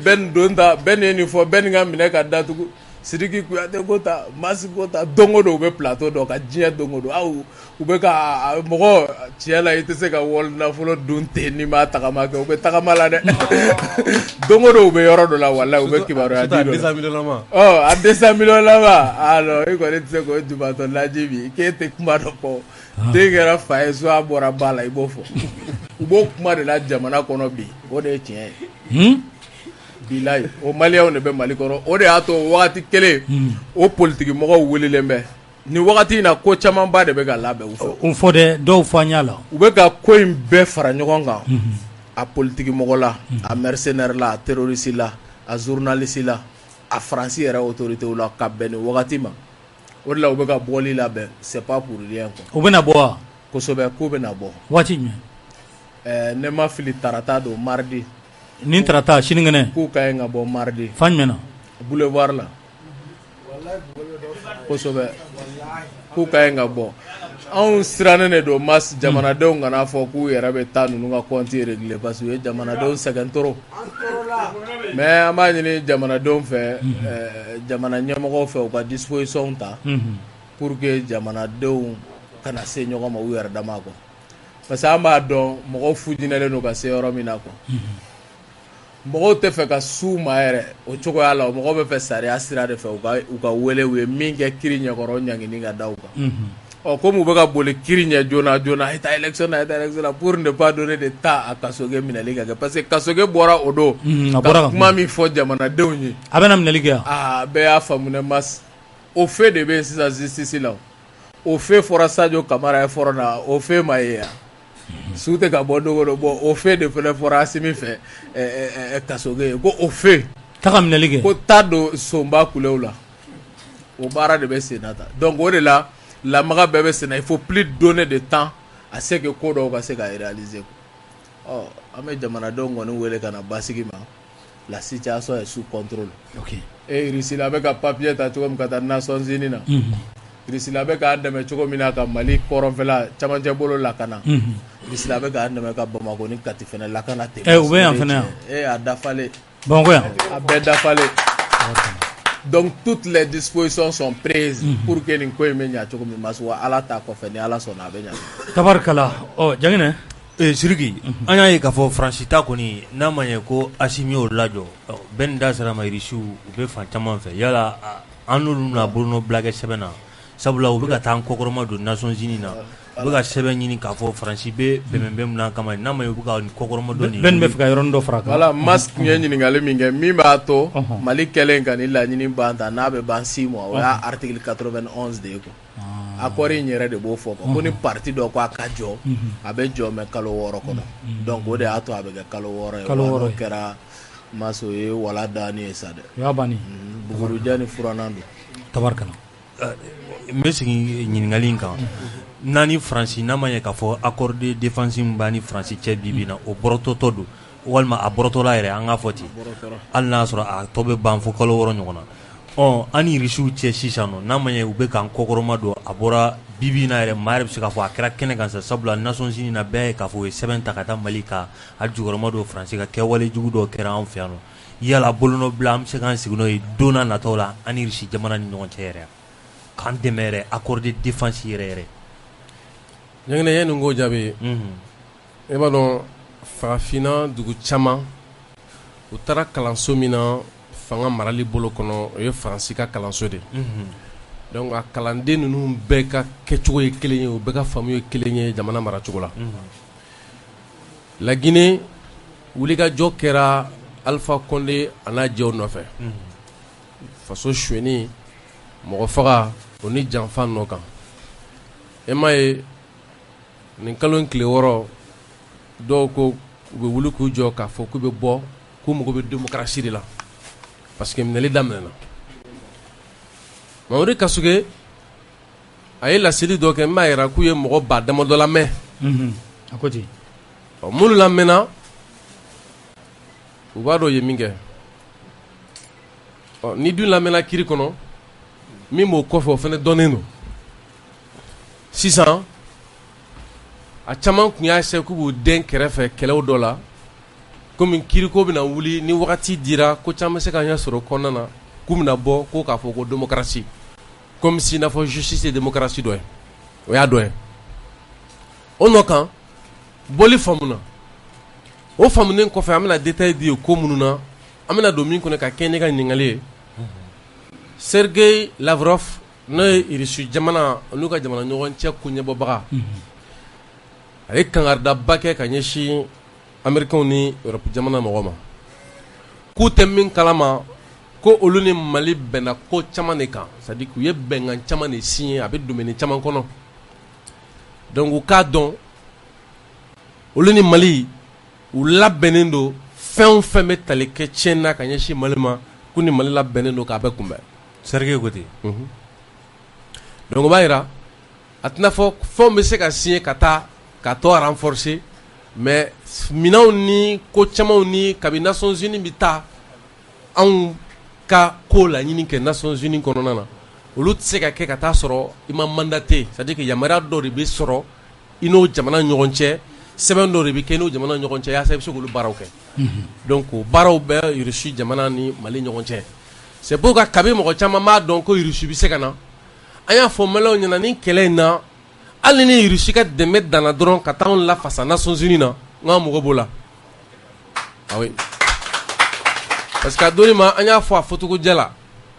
Ben don ta Ben ye nin fɔ Ben ka minɛ ka datugu Sidiki Kuyate ko ta Masi ko ta don o don u bɛ plateau dɔ kan diɲɛ don o don aw u bɛ ka mɔgɔ tiɲɛ la i tɛ se ka wali nafolo dun ten n'i ma tagama kɛ u bɛ tagama la dɛ don o don u bɛ yɔrɔ dɔ la walayi u bɛ kibaruya di dɔ la a 200 millions laban alors i kɔni tɛ se k'o jubatɔ laji bi k'e tɛ kuma dɔ fɔ den kɛra fa ye so a bɔra ba la i b'o fɔ u b'o kuma de la jamana kɔnɔ bi o de ye tiɲɛ ye bilayi o Maliyɛnw de bɛ Mali kɔnɔ o de y'a to wagati kelen o politique mɔgɔw wililen bɛ ni wagati in na ko camanba de bɛ ka labɛn u fɛ. O fɔ dɛ dɔw fɔ an y'a la. U bɛ ka ko in bɛɛ fara ɲɔgɔn kan a politique mɔgɔ la a mercenaire la a terroriste la a journaliste la a Faransi yɛrɛ autorité la ka bɛn ni wagati ma o de la u bɛ ka bɔli labɛn c'est pas pour rien quoi. U bɛna bɔ wa. Kosɛbɛ k'u bɛna bɔ. Waati jumɛn. Ne ma fili tarata don mardi. Ni tarata sinikɛnɛ. K'u ka ɲi ka bɔ mardi. Fan jumɛn na. Boulevard la. Kosɛbɛ k'u ka ɲi ka bɔ anw sirannen de don mas jamanadenw kana fɔ k'u yɛrɛ bɛ taa ninnu ka compte régler parce que u ye jamanadenw sɛgɛn trop mais an b'a ɲini jamanadenw fɛ jamana ɲɛmɔgɔw fɛ u ka disposition ta pour que jamanadenw kana se ɲɔgɔn ma u yɛrɛ dama quoi parce que an b'a dɔn mɔgɔw fujinɛlen don ka se yɔrɔ min na quoi mɔgɔw tɛ fɛ ka su ma yɛrɛ o cogoya la mɔgɔw bɛ fɛ sariya sira de fɛ u ka wele u ye min kɛ kiri ɲɛkɔrɔ ɲangini ka da u kan comme u bɛ ka boli kiri ɲɛ joona joona a ye taa élection na pour ne pas donner de temps a Kasoge minɛli ka kɛ parce que Kasoge bɔra o don ka kuma min fɔ jamanadenw ye a bɛna minɛli kɛ yan a bɛɛ y'a faamu ne mas o fait de bɛ yen sisan justice la o fait fɔra Sadio Kamara ye fɔra na o fait ma ye yan su tɛ ka bɔ dogo don bon o fait de fɛnɛ fɔra Asimi fɛ Kasoge ye ko o fait ta ka minɛli kɛ ko taa don sonba kulew la o baara de bɛ sen na ta donc o de la lamaga bɛɛ bɛ sen na il faut plus donner de temps à ce que ko dɔw ka se ka réaliser an bɛ jamanadenw kɔni wele ka na basigi ma la situation est sous contrôle Russie a bɛ ka papier ta cogo min ka taa Nations Unies na Russie a bɛ k'an dɛmɛ cogo min na ka Mali kɔrɔnfɛla camancɛ bolo lakana Russie a bɛ k'an dɛmɛ ka Bamako ni Kati fɛnɛ lakana ten u bɛ yan fɛnɛ a dafalen Bamakɔ yan a bɛɛ dafalen donc toutes les dispositions sont prises pour que nin ko in bɛ ɲa cogo min ma wa Ala ta kɔfɛ ni Ala sɔnna a bɛ ɲa tabarikala Janginɛ Sidiki an y'a ye k'a fɔ Faransi ta kɔni n'a ma ɲɛ ko Asimi y'o lajɔ bɛɛ da sera ma Irisiw u bɛ fan caman fɛ yala an n'olu na bolo bila kɛ sɛbɛn na sabula u bɛ ka taa kɔkɔrɔma don Nations Unies na u bɛ ka sɛbɛn ɲini k'a fɔ Faransi bɛ bɛnbɛn min kama n'a ma ye u bɛ ka kɔkɔrɔma dɔ nin bɛn bɛ fɛ ka yɔrɔnin dɔ fara kan voilà Mas tun ye ɲininkali min kɛ min b'a to Mali kɛlen ka ni laɲini ban ta n'a bɛ ban 6 mois o y'a article 91 de ye quoi accord in yɛrɛ de b'o fɔ ko ni parti dɔ ko a ka jɔ a bɛ jɔ mais kalo 6 kɔnɔ donc o de y'a to a bɛ kɛ kalo 6 ye o kɛra Mas o ye wala dani ye sa dɛ o y'a banni Buguruja ni Furanan don tabarikala n bɛ segin ɲininkali in kan n'a ni Faransi n'a ma ɲɛ k'a fɔ accord de défense min b'a ni Faransi cɛ bi na o bɔrɔtɔ don walima a bɔrɔtɔla yɛrɛ an k'a fɔ ten hali n'a sɔrɔ a tɔ bɛ ban fo kalo 6 ɲɔgɔn na ani risiw cɛ sisan nɔ n'a ma ɲɛ u bɛ k'an kɔkɔrɔma don a bɔra bibi na yɛrɛ maa yɛrɛ bɛ se k'a fɔ a kɛra kɛnɛ kan sa sabula Nations Unies na bɛɛ ye k'a fɔ u ye sɛbɛn ta ka taa Mali ka a jukɔrɔma don Faransi ka kɛwale jugu dɔw kɛra an fɛ yan nɔ yala bolonɔ bila an bɛ se k'an sigi n'o ye don n'a nataw la ani Russie jamana ni ɲɔgɔn cɛ yɛrɛ k'an dɛmɛ yɛrɛ accord de défense yɛrɛ ɲɛgɛnɛ ye nin ko jaabi e b'a dɔn farafinna dugu caman u taara kalanso min na fanga marali bolo kɔnɔ o ye Faransi ka kalanso de donc a kalanden ninnu bɛɛ ka kɛcogo ye kelen ye u bɛɛ ka faamu ye kelen ye jamana maracogo la La Guinée wulikajɔ kɛra Alpha Condé a n'a jɛw nɔfɛ faso suɲɛni mɔgɔ faga o ni janfa nɔ kan e m'a ye nin kalo in tile 6 dɔw ko u bɛ wuli k'u jɔ k'a fɔ k'u bɛ bɔ k'u mago bɛ démocratie de la parce que minɛli daminɛna Mamadi Kasuge a ye laseli dɔ kɛ n b'a yira k'u ye mɔgɔ ba damadɔ lamɛn a ko ten minnu lamɛnna u b'a dɔn u ye min kɛ ni dun lamɛnna kiri kɔnɔ min b'o kɔfɛ o fana dɔnnen don sisan a caman tun y'a se k'u b'u den kɛrɛfɛ kɛlɛw dɔ la komi kiriko bɛna wuli ni wagati dira ko caman bɛ se ka ɲɛ sɔrɔ kɔnɔna na k'u bɛna bɔ ko k'a fɔ ko démocratie comme si n'a fɔ justice et démocratie dɔ ye o y'a dɔ ye o nɔ kan bɔli faamuna o faamunen kɔfɛ an bɛna détail di ko minnu na an bɛna don min kɔnɔ ka kɛ ne ka ɲininkali ye Sergei Lavrov n'o ye Russie jamana n'u ka jamana ɲɔgɔn cɛ ko ɲɛbɔbaga a ye kangaridaba kɛ ka ɲɛsin Américains ni Europe jamana mɔgɔ ma k'u tɛ min kalama ko olu ni Mali bɛnna ko caman de kan c'est à dire k'u ye bɛnkan caman de signé a bɛ domaine caman kɔnɔ donc u k'a dɔn olu ni Mali u labɛnnen don fɛn o fɛn bɛ tali kɛ tiɲɛ na ka ɲɛsin Mali ma k'u ni Mali labɛnnen don k'a bɛɛ kunbɛn Sergei ko ten donc o b'a yira a tɛna fɔ fɛnw bɛ se ka signé ka taa ka tɔ renforcer mais minɛnw ni ko camanw ni kabi Nations Unies bɛ taa anw ka ko laɲini kɛ Nations Unies kɔnɔna na olu tɛ se ka kɛ ka taa sɔrɔ i ma mandaté c'est à dire que yamaruya dɔ de bɛ sɔrɔ i n'o jamana ɲɔgɔn cɛ sɛbɛn dɔ de bɛ kɛ i n'o jamana ɲɔgɔn cɛ yaasa i bɛ se k'olu baaraw kɛ donc o baaraw bɛ Russie jamana ni Mali ɲɔgɔn cɛ c'est pourquoi kabi mɔgɔ caman b'a dɔn ko Russie bɛ se ka na an y'a fɔ Maliens ɲɛna ni kɛlɛ in na hali ni Russie ka dɛmɛ danna dɔrɔn ka taa anw lafasa Nations Unies na n ka mɔgɔ b'o la ah oui parce que a donni ma an y'a fɔ a fɔcogo jɛ la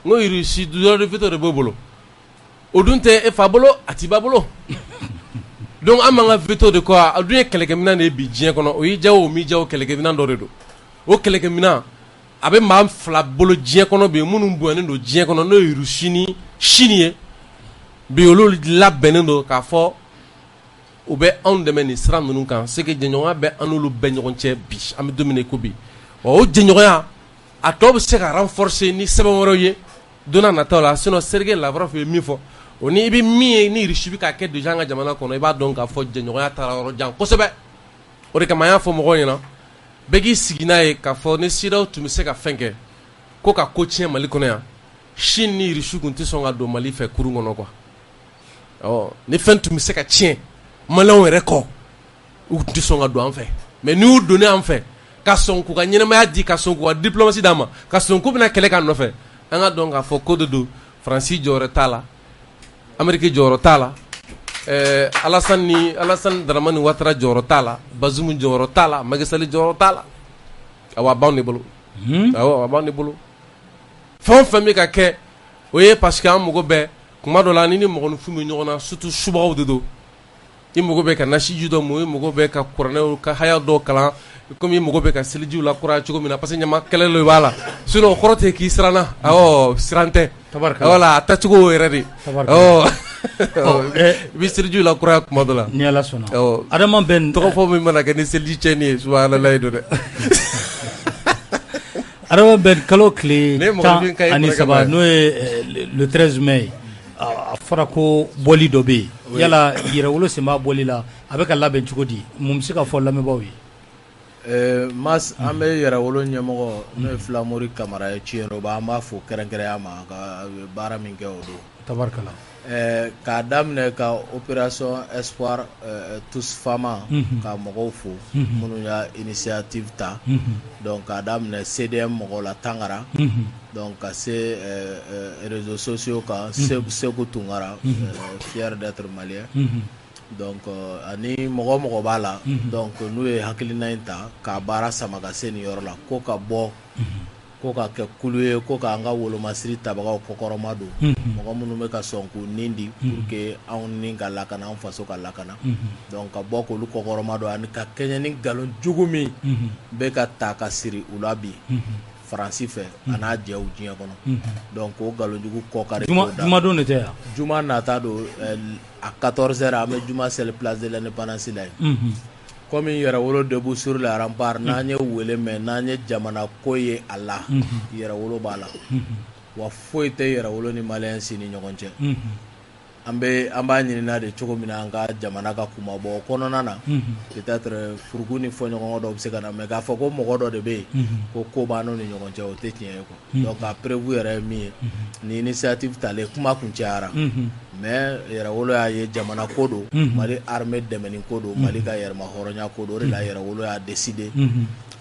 n ko Russie droit de veto de b'o bolo o dun tɛ e fa bolo a t'i ba bolo donc an b'an ka veto de kɔ a dun ye kɛlɛkɛminɛn de ye bi diɲɛ kɔnɔ o y'i diya o m'i diya o kɛlɛkɛminɛn dɔ de don o kɛlɛkɛminɛn a bɛ maa fila bolo diɲɛ kɔnɔ bi minnu bonyalen don diɲɛ kɔnɔ n'o ye Russie ni Chine ye bi olu labɛnnen don k'a fɔ u bɛ anw dɛmɛ nin sira ninnu kan c'est que jɛɲɔgɔnya bɛ an n'olu bɛɛ ɲɔgɔn cɛ bi an bɛ don min na i ko bi o jɛɲɔgɔnya a tɔ bɛ se ka renforcer ni sɛbɛn wɛrɛw ye don n'a nataw la sinon Sergei Lavrov ye min fɔ o ni i bɛ min ye ni Russie bɛ k'a kɛ déjà an ka jamana kɔnɔ i b'a dɔn k'a fɔ jɛɲɔgɔnya taara yɔrɔ jan kosɛbɛ o de kama an y'a fɔ mɔgɔw ɲɛna bɛɛ k'i sigi n'a ye k'a fɔ ni CEDEAO tun bɛ se ka fɛn kɛ ko ka ko tiɲɛ Mali kɔnɔ yan Chine ni Russie tun tɛ sɔn ka don Mali fɛ kurun kɔnɔ quoi ni fɛn tun bɛ se ka tiɲɛ Maliens yɛrɛ kɔ u tun tɛ sɔn ka don an fɛ mais n'i y'u donné an fɛ ka sɔn k'u ka ɲɛnamaya di ka sɔn k'u ka diplomatie d'an ma ka sɔn k'u bɛna kɛlɛ k'an nɔfɛ an ka dɔn k'a fɔ ko de don Faransi jɔyɔrɔ t'a la Amérique jɔyɔrɔ t'a la Alassane Dramane Ouattara jɔyɔrɔ t'a la Bazoum jɔyɔrɔ t'a la Macky Sall jɔyɔrɔ t'a la awɔ a b'anw de bolo awɔ a b'anw de bolo fɛn o fɛn bɛ ka kɛ o ye parce que an mago bɛ kuma dɔ la ni mɔgɔninfin bɛ ɲɔgɔn na surtout subagaw de don i mago bɛ ka nasiji dɔ mun i mago bɛ ka kuranɛw ka haya dɔw kalan komi i mago bɛ ka selijiw lakuraya cogo min na parce que ɲama kɛlɛ de b'a la sinon o kɔrɔ tɛ k'i siranna awɔ siran tɛ voilà a tacogo yɛrɛ de i bɛ selijiw lakuraya kuma dɔ la ni Ala sɔnna Adama bɛ tɔgɔ fɔ min mana kɛ ni seliji tiɲɛni ye subahanallahi don dɛ Adama bɛ kalo tile 13 n'o ye le 13 mai a fɔra ko bɔli dɔ bɛ yen yala yɛrɛwolo sen b'a bɔli la a bɛ ka labɛn cogo di mun bɛ se ka fɔ lamɛnbaaw ye Mas an bɛ yɛrɛwolo ɲɛmɔgɔ n'o ye Filamori Kamara ye Ciyɛroba an b'a fo kɛrɛnkɛrɛnya ma ka baara min kɛ o don. Tabarikala. K'a daminɛ ka opération Espoir tous Fama ka mɔgɔw fo minnu y'a initiative ta donc k'a daminɛ CDM mɔgɔw la Tangara donc ka se réseaux sociaux kan Seku Tunkara fier d'être malien donc ani mɔgɔ b'a la donc n'u ye hakilina in ta k'a baara sama ka se nin yɔrɔ la ko ka bɔ ko ka kɛ kulu ye ko k'an ka wolomasiri tabagaw kɔkɔrɔma don mɔgɔ minnu bɛ ka sɔn k'u nin di pour que anw ni ka lakana anw faso ka lakana donc ka bɔ k'olu kɔkɔrɔma don ani ka kɛɲɛ ni nkalon jugu min bɛ ka ta ka siri u la bi Faransi fɛ a n'a jɛw diɲɛ kɔnɔ donc o nkalon jugu kɔkari juma don de tɛ yan juma nata don à 14h an bɛ juma seli place de l'indépendance la ye comme yɛrɛwolo debout sur les remparts n'an ye wele mɛn n'an ye jamana ko ye a la yɛrɛwolo b'a la wa foyi tɛ yɛrɛwolo ni maliyɛn si ni ɲɔgɔn cɛ an b'a ɲinina de cogo min na an ka jamana ka kuma bɔ o kɔnɔna na peut-être furugu ni fɔɲɔgɔnkɔ dɔ bɛ se ka na mais k'a fɔ ko mɔgɔ dɔ de bɛ yen ko b'an n'o ni ɲɔgɔn cɛ o tɛ tiɲɛ ye quoi donc a prévu yɛrɛ ye min ye ni initiative talen kuma kun cayara mais yɛrɛwolo y'a ye jamana ko don Mali armée dɛmɛni ko don Mali ka yɛrɛma hɔrɔnya ko don o de la yɛrɛwolo y'a décidé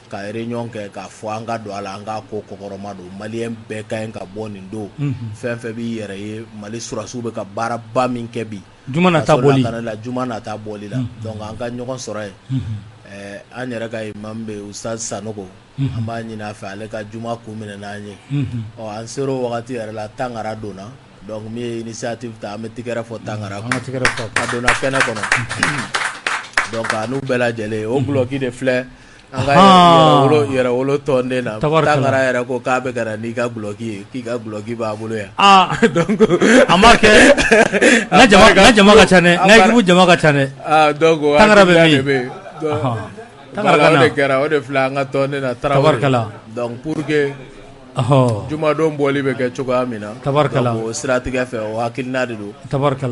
ka réunion kɛ k'a fɔ an ka don a la an ka ko kɔkɔrɔma don maliyɛn bɛɛ ka ɲi ka bɔ nin don fɛn fɛn b'i yɛrɛ ye Mali surasiw bɛ ka baaraba min kɛ bi juma nata bɔli la donc an ka ɲɔgɔn sɔrɔ yen an yɛrɛ ka imam bɛ Ustaz Sanogo an b'a ɲini a fɛ ale ka juma kun minɛ n'an ye an ser'o wagati yɛrɛ la Tangara donna donc min ye initiative ta an bɛ tigɛrɛ fɔ Tangara a donna kɛnɛ kɔnɔ donc a n'u bɛɛ lajɛlen o guloki de filɛ an ka yɛrɛwolo tɔnden na Tangara yɛrɛ ko k'a bɛ ka na n'i ka guloki ye k'i ka guloki b'a bolo yan donc a ma kɛ n ka jama ka ca dɛ n ka équipe jama ka ca dɛ donc Tangara bɛ min Tangara o de kɛra o de filɛ an ka tɔnden na Tarawele donc pour que jumadon bɔli bɛ kɛ cogoya min na donc o siratigɛ fɛ o hakilina de don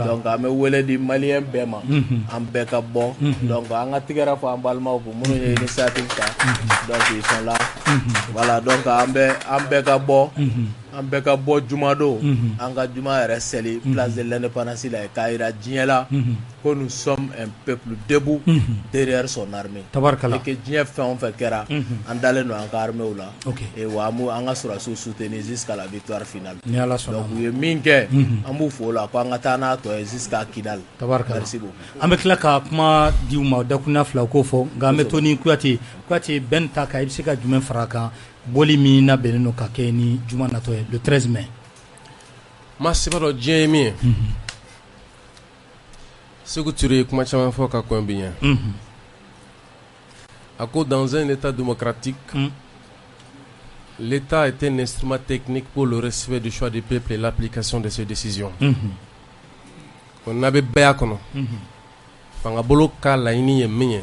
donc an bɛ wele di maliyɛn bɛɛ ma an bɛɛ ka bɔ donc an ka tigɛrɛ fɔ an balimaw kun minnu ye initiative ta donc ils sont là voilà donc an bɛɛ ka bɔ an bɛɛ ka bɔ jumadon an ka juma yɛrɛ seli place de l'indépendance la k'a yira diɲɛ la ko nous sommes un peuple debout derrière son armée et que diɲɛ fɛn o fɛn kɛra an dalen don an ka armée la et wa an ka surasiw soutenir jusqu'à la victoire finale donc u ye min kɛ an b'u fo o la ko an ka taa n'a tɔ ye jusqu'à Kidal merci beaucoup an bɛ tila ka kuma di u ma dakuruɲa fila k'o fɔ nka an bɛ to ni Kuyate bɛn ta kan i bɛ se ka jumɛn fara a kan boli min labɛnnen don ka kɛ ni juma natɔ ye le 13 mai ma se b'a dɔn diɲɛ ye min ye Sékou Touré ye kuma caman fɔ ka kɔn bi ɲɛ a ko dans un état démocratique l'État est un instrument technique pour le respect du choix du peuple et l'application de ses décisions ko n'a bɛ bɛɛ kɔnɔ fangabolo ka laɲini ye min ye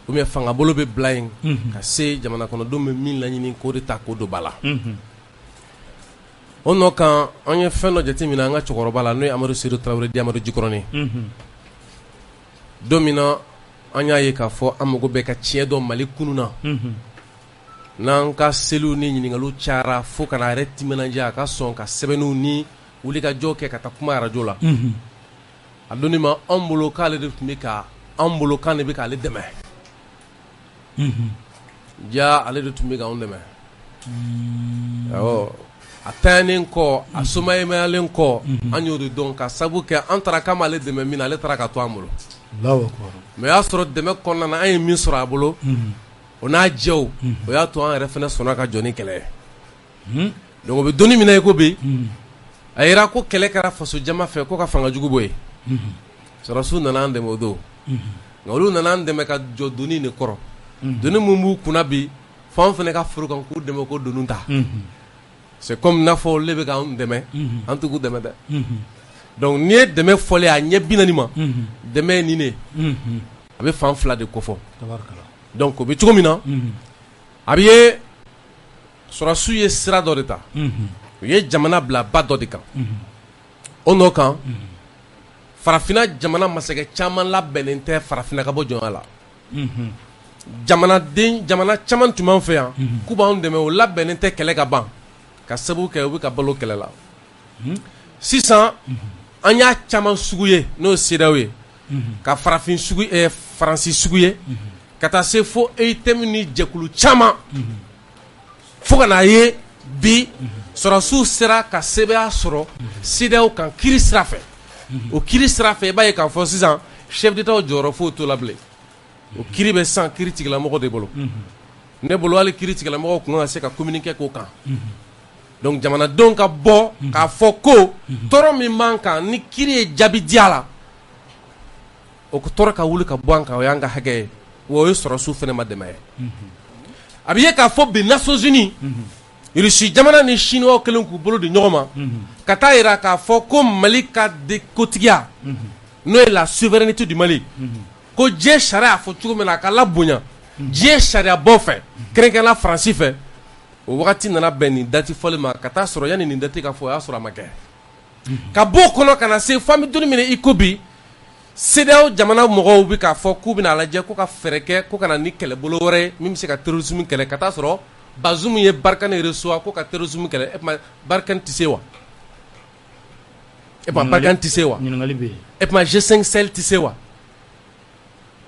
ou bien fangabolo bɛ bila yen ka se jamana kɔnɔdenw bɛ min laɲini k'o de ta k'o don ba la o nɔ kan an ye fɛn dɔ jateminɛ an ka cɛkɔrɔba la n'o ye Amadu Seydou Tarawele di Amadu Jikɔrɔni don min na an y'a ye k'a fɔ an mago bɛ ka tiɲɛ dɔn Mali kunu na n'an ka seliw ni ɲininkaliw cayara fo ka n'a yɛrɛ timinanja a ka sɔn ka sɛbɛnniw ni wulikajɔw kɛ ka taa kuma arajo la a donni ma anw bolo k'ale de tun bɛ ka anw bolo k'an de bɛ k'ale dɛmɛ ja ale de tun bɛ k'anw dɛmɛ awɔ a taɲanen kɔ a somayalen kɔ an y'o de dɔn ka sabu kɛ an taara k'an b'ale dɛmɛ min na ale taara ka to an bolo mais o y'a sɔrɔ dɛmɛ kɔnɔna na an ye min sɔrɔ a bolo o n'a jɛw o y'a to an yɛrɛ fana sɔnna ka jɔ ni kɛlɛ ye donc o bɛ donni min na i ko bi a yira ko kɛlɛ kɛra faso jama fɛ ko ka fanga jugu bɔ yen sɔrɔsiw nana an dɛmɛ o don nka olu nana an dɛmɛ ka jɔ donni de kɔrɔ donni mun b'u kunna bi f'anw fana ka foro kan k'u dɛmɛ ko donni ta c'est comme n'a fɔ olu de bɛ k'anw dɛmɛ an t'u dɛmɛ dɛ donc n'i ye dɛmɛ fɔlen a ɲɛ 40 ma dɛmɛ ye nin de a bɛ fan fila de kofɔ donc o bɛ cogo min na a bɛ ye sɔrɔsiw ye sira dɔ de ta u ye jamana bila ba dɔ de kan o nɔ kan farafinna jamana masakɛ caman labɛnnen tɛ farafinna ka bɔ jɔnya la jamana caman tun b'an fɛ yan k'u b'an dɛmɛ o labɛnnen tɛ kɛlɛ ka ban ka sababu kɛ u bɛ ka balo kɛlɛ la sisan an y'a caman sugu ye n'o CEDEAO ye ka farafin sugu Faransi sugu ye ka taa se fo EITM ni jɛkulu caman fo ka n'a ye bi sɔrɔsiw sera ka sɛbɛya sɔrɔ CEDEAO kan kiiri sira fɛ o kiiri sira fɛ i b'a ye k'a fɔ sisan chef d'État jɔyɔrɔ foyi t'o la bilen o kiiri bɛ sisan kiiri tigilamɔgɔ de bolo ne bolo hali kiiri tigilamɔgɔw kun ka se ka communiquer k'o kan donc jamanadenw ka bɔ k'a fɔ ko tɔɔrɔ min b'an kan ni kiiri ye jaabi di a la o tɔɔrɔ ka wuli ka bɔ an kan o y'an ka hakɛ ye o ye sɔrɔsiw fana ma dɛmɛ ye a bɛ ye k'a fɔ bi Nations Unies Russie jamana ni Chinois kelen k'u bolo di ɲɔgɔn ma ka taa yira k'a fɔ ko Mali ka kotigiya n'o ye la souveraineté du Mali ko diɲɛ sariya fɔ cogo min na a ka labonya diɲɛ sariya bɔ fɛ kɛrɛnkɛrɛnna Faransi fɛ o wagati nana bɛn nin date fɔli ma ka taa sɔrɔ yanni nin date ka fɔ o y'a sɔrɔ a ma kɛ ka bɔ o kɔnɔ ka na se fo an bɛ don min na i ko bi CEDEAO jamana mɔgɔw bɛ k'a fɔ k'u bɛna lajɛ ko ka fɛɛrɛ kɛ ko ka na ni kɛlɛbolo wɛrɛ ye min bɛ se ka terrorisme kɛlɛ ka taa sɔrɔ Bazoum ye Barkhane recevoir ko ka terrorisme kɛlɛ e kuma Barkhane tɛ se wa e kuma Barkhane tɛ se wa e kuma G5 Sahel tɛ se wa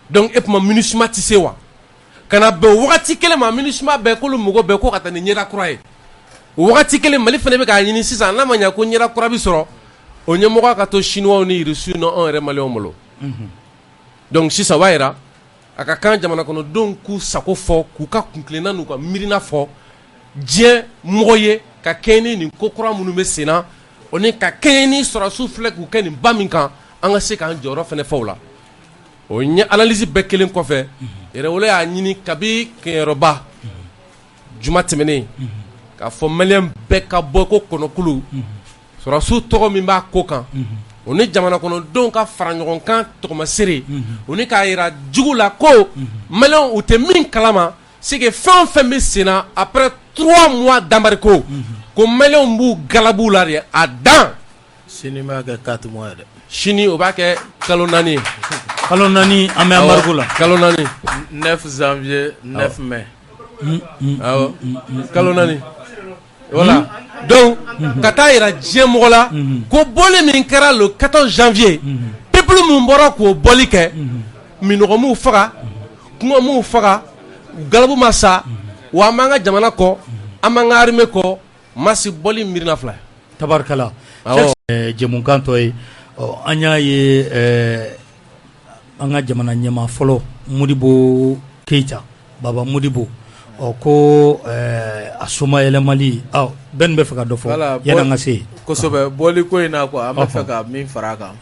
donc e kuma MINUSMA tɛ se wa kana bɛn wagati kelen ma MINUSMA bɛɛ k'olu mɔgɔ bɛɛ ko ka taa ni ɲɛda kura ye o wagati kelen Mali fana bɛ k'a ɲini sisan n'a ma ɲɛ ko ɲɛda kura bɛ sɔrɔ o ɲɛmɔgɔ ka to Chinois ni Russiens na anw yɛrɛ Maliens bolo donc sisan o b'a jira a ka kan jamana kɔnɔdenw k'u sago fɔ k'u ka kuntilenna n'u ka miirina fɔ diɲɛ mɔgɔ ye ka kɛɲɛ ni nin ko kura minnu bɛ sen na o ni ka kɛɲɛ ni sɔrɔsiw filɛ k'u kɛ nin ba min kan an ka se k'an jɔyɔrɔ fana fɔ o la o ɲɛ analyse bɛɛ kelen kɔfɛ Yɛrɛwolo y'a ɲini kabi kɛnyɔrɔba juma tɛmɛnen k'a fɔ Malien bɛɛ ka bɔ ko kɔnɔkulu sɔrɔsiw tɔgɔ min b'a ko kan o ni jamana kɔnɔdenw ka fara ɲɔgɔn kan tɔgɔmasere o ni k'a yira jugu la ko Maliens u tɛ min kalama c'est que fɛn o fɛn bɛ sen na après 3 mois d'embargo ko Maliens b'u galabu la de a dan sini b'a kɛ 4 mois dɛ sini o b'a kɛ kalo 4 ye kalo 4 an bɛ embargo la kalo 4 9 janvier 9 mai awɔ kalo 4 voilà donc ka taa yira diɲɛ mɔgɔ la ko bɔli min kɛra le 14 janvier peuple min bɔra k'o bɔli kɛ minɔgɔ m'u faga kɔngɔ m'u faga galabu ma sa wa an b'an ka jamana kɔ an b'an ka armée kɔ masi bɔli miirina fila tabarikala jɛmukan tɔ ye an y'a ye an ka jamana ɲɛmaa fɔlɔ Modibo Keita Baba Modibo ko a soma yɛlɛmali bɛɛ nin bɛ fɛ ka dɔ fɔ yan'an ka se kosɛbɛ bɔli ko in na quoi an bɛ fɛ ka min fara a kan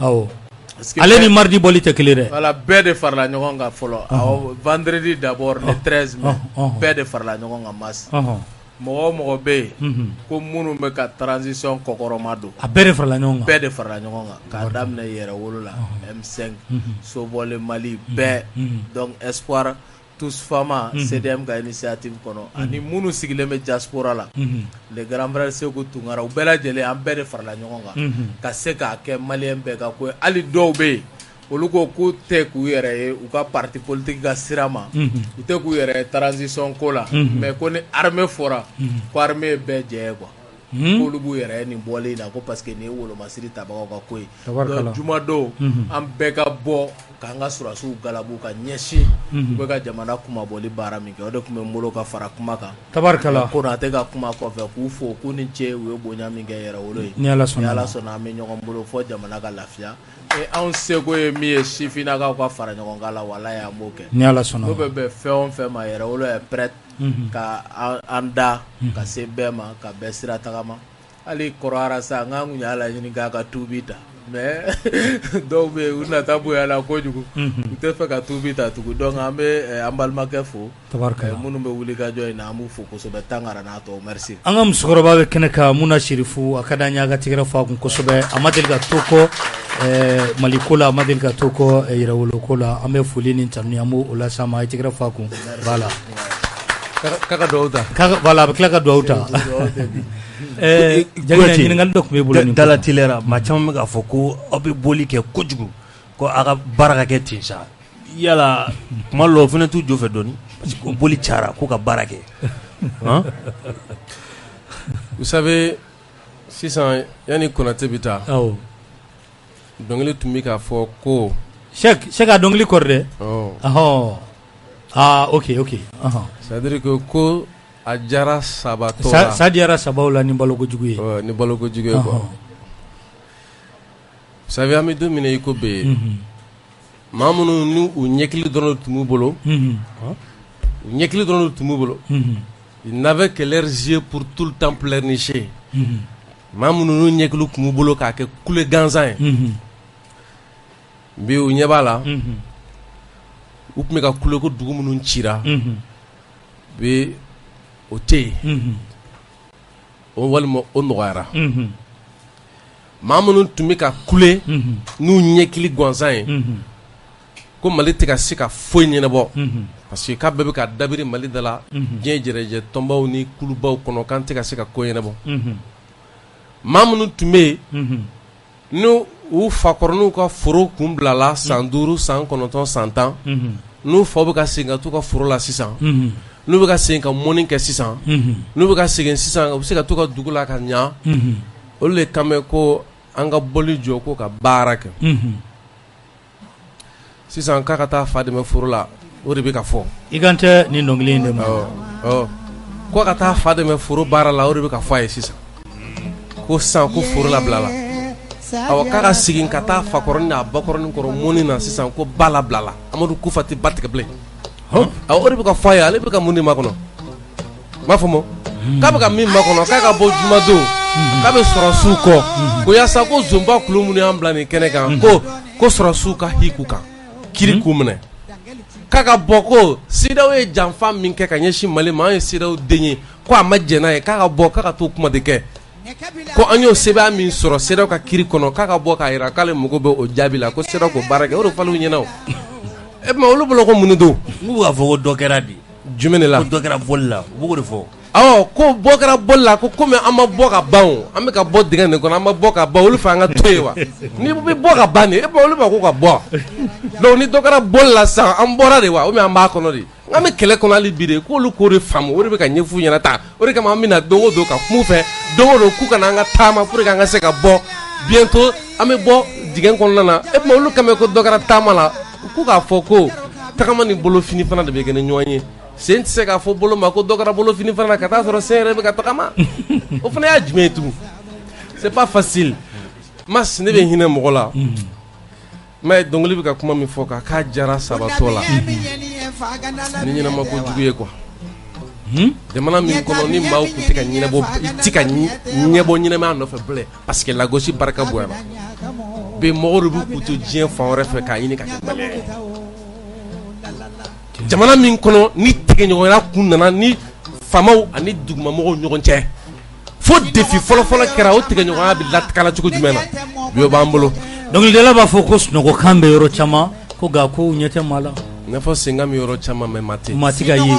ale ni mardi bɔli tɛ kelen dɛ voilà bɛɛ de farala ɲɔgɔn kan fɔlɔ vendredi d'abord le 13 mai bɛɛ de farala ɲɔgɔn kan mars mɔgɔ o mɔgɔ bɛ yen ko minnu bɛ ka transition kɔkɔrɔma don a bɛɛ de farala ɲɔgɔn kan bɛɛ de farala ɲɔgɔn kan k'a daminɛ Yɛrɛwolo la M5 Sobɔle Mali bɛɛ donc espoir tous fama CDM ka initiative kɔnɔ ani minnu sigilen bɛ diaspora la les grands frères Seku Tunkara u bɛɛ lajɛlen an bɛɛ de farala ɲɔgɔn kan ka se k'a kɛ Malien bɛɛ ka ko ye hali dɔw bɛ yen olu ko k'u tɛ k'u yɛrɛ ye u ka parti politique ka sira ma u tɛ k'u yɛrɛ ye transition ko la mais ko ni armée fɔra ko armée ye bɛɛ jɛ ye quoi k'olu b'u yɛrɛ ye nin bɔli la ko parce que nin ye wolomasiri tabagaw ka ko ye donc jumadon an bɛɛ ka bɔ k'an ka sɔrɔsiw galabu ka ɲɛsin u bɛ ka jamana kumabɔli baara min kɛ o de tun bɛ n bolo ka fara kuma kan tabarikala Konate ka kuma kɔfɛ k'u fo k'u ni ce u ye bonya min kɛ Yɛrɛwolo ye ni Ala sɔnna an bɛ ɲɔgɔn bolo fɔ jamana ka lafiya anw seko ye min ye sifinnakaw ka fara ɲɔgɔn kan la walahi an b'o kɛ ni Ala sɔnna n'o bɛ bɛn fɛn o fɛn ma Yɛrɛwolo est prête ka an da ka se bɛɛ ma ka bɛɛ sira tagama hali kɔrɔyara sa n k'an kun y'a laɲini k'a ka tuubi ta mais dɔw bɛ yen u nata bonya la kojugu u tɛ fɛ ka tuubi ta tugun donc an bɛ an balimakɛ fo minnu bɛ wuli ka jɔ in na an b'u fo kosɛbɛ Tangara n'a tɔw merci an ka musokɔrɔba bɛ kɛnɛ kan Muna Sirifu a ka d'an ye a ka tigɛrɛ fɔ a kun kosɛbɛ a ma deli ka to kɔ Mali ko la a ma deli ka to kɔ Yɛrɛwolo ko la an bɛ foli ni tanuni an b'o las'a ma a ye tigɛrɛ fɔ a kun voilà k'a ka dugawu ta voilà a bɛ tila ka dugawu ta ɲininkali dɔ tun bɛ bolo nin dala telera maa caman bɛ k'a fɔ ko aw bɛ bɔli kɛ kojugu ko aw ka baara ka kɛ ten sa yala kuma lo fana t'u jɔ fɛ dɔɔni parce que boli cayara ko ka baara kɛ. Vous savez sisan yani Konate bɛ taa. Awɔ. Dɔnkili tun bɛ k'a fɔ ko. Cheikh a dɔnkili kɔrɔ dɛ. Ɔhɔn. Ah ok. C'est-à-dire que ko a diyara sabatɔ la. Sa diyara sabaw la ni balokojugu ye. Ni balokojugu ye quoi. Vous savez an bɛ don min na i ko bi. Maa minnu ni u ɲɛkili dɔrɔn tun b'u bolo. U ɲɛkili dɔrɔn tun b'u bolo. Ils n'avaient que leurs yeux pour tout le temps pleurnicher. Maa minnu n'u ɲɛkili tun b'u bolo k'a kɛ kule gansan ye. Bi u ɲɛ b'a la. U tun bɛ ka kule ko dugu minnu cira. Bi o tɛ yen. O walima o nɔgɔyara. Maa minnu tun bɛ ka kule n'u ɲɛkili gansan ye. Ko Mali tɛ ka se ka foyi ɲɛnabɔ. Parce que k'a bɛɛ bɛ ka dabiri Mali da la. Diɲɛ jɛrɛjɛ tɔnbaw ni kulubaw kɔnɔ k'an tɛ ka se ka ko ɲɛnabɔ. Maa minnu tun bɛ yen n'u u fakɔrɔniw ka foro kun bilala san 5 san 9 san 10 n'u faw bɛ ka segin ka t'u ka foro la sisan n'u bɛ ka segin ka mɔni kɛ sisan n'u bɛ ka segin sisan u bɛ se ka t'u ka dugu la ka ɲa olu de kan bɛ ko an ka bɔli jɔ ko ka baara kɛ sisan k'a ka taa fa dɛmɛ foro la o de bɛ ka fɔ i kan tɛ nin dɔnkili in de ma ko ka taa fa dɛmɛ foro baara la o de bɛ ka fɔ a ye sisan ko sisan ko foro labila la awɔ k'a ka segin ka taa fakɔrɔni n'a bakɔrɔni kɔrɔ mɔni na sisan ko ba labila la Amadu Kufa tɛ ba tigɛ bilen awɔ o de bɛ ka fɔ a ye ale bɛ ka mun de makɔnɔ m'a faamu k'a bɛ ka min makɔnɔ k'a ka bɔ jumadon k'a bɛ sɔrɔsiw kɔ ko yaasa ko zonba kulo minnu y'an bila nin kɛnɛ kan ko sɔrɔsiw ka hiku kan kiri k'u minɛ k'a ka bɔ ko CEDEAO ye janfa min kɛ ka ɲɛsin Mali ma an ye CEDEAO den ye ko a ma jɛn n'a ye k'a ka bɔ k'a ka t'o kuma de kɛ ko an y'o sɛbɛn min sɔrɔ CEDEAO ka kiri kɔnɔ k'a ka bɔ k'a jira k'ale mago bɛ o jaabi la ko CEDEAO ko baara kɛ o de fɔra u ɲɛna o mais olu bolo ko mun de don n'u b'a fɔ ko dɔ kɛra de jumɛn de la ko dɔ kɛra bɔli la u b'o de fɔ awɔ ko bɔ kɛra bɔli la ko komi an ma bɔ ka ban o an bɛ ka bɔ dingɛ de kɔnɔ an ma bɔ ka ban olu fɛ an ka to yen wa ni bɛ bɔ ka ban de olu b'a ko ka bɔ donc ni dɔ kɛra bɔli la sisan an bɔra de wa ou bien an b'a kɔnɔ de an bɛ kɛlɛ kɔnɔ hali bi de k'olu k'o de faamu o de bɛ ka ɲɛf'u ɲɛna tan o de kama an bɛna don o don ka kuma u fɛ don o don k'u kana an ka taama pour que an ka se ka bɔ bientôt an bɛ bɔ dingɛ kɔnɔna na olu kama ko dɔ kɛra taama la k'u k'a fɔ ko tagama ni bolofini fana de bɛ kɛ ni ɲɔgɔn ye sen tɛ se k'a fɔ bolo ma ko dɔ kɛra bolofini fana na ka taa sɔrɔ sen yɛrɛ bɛ ka tagama o fana y'a jumɛn ye tugun c'est pas facile mas ne bɛ hinɛ mɔgɔ la mais dɔnkili bɛ ka kuma min fɔ k'a jara sabatɔ la ni ɲɛnama ko jugu ye quoi jamana min kɔnɔ ni maaw tun tɛ ka ɲɛnabɔ i tɛ ka ɲɛbɔ ɲɛnamaya nɔfɛ bilen parce que lagosi barika bonyana bi mɔgɔw de b'u k'u to diɲɛ fan wɛrɛ fɛ k'a ɲini ka kɛ maliyɛn ye jamana min kɔnɔ ni tigɛɲɔgɔnya kun nana ni faamaw ani dugumamɔgɔw ɲɔgɔn cɛ fo défi fɔlɔfɔlɔ kɛra o tigɛɲɔgɔnya bɛ latakala cogo jumɛn na bi o b'an bolo dɔnkilidala b'a fɔ ko sunɔgɔkan bɛ yɔrɔ caman ko nka ko ɲɛ tɛ maa la n'a fɔ senkan bɛ yɔrɔ caman mais maa tɛ ka ye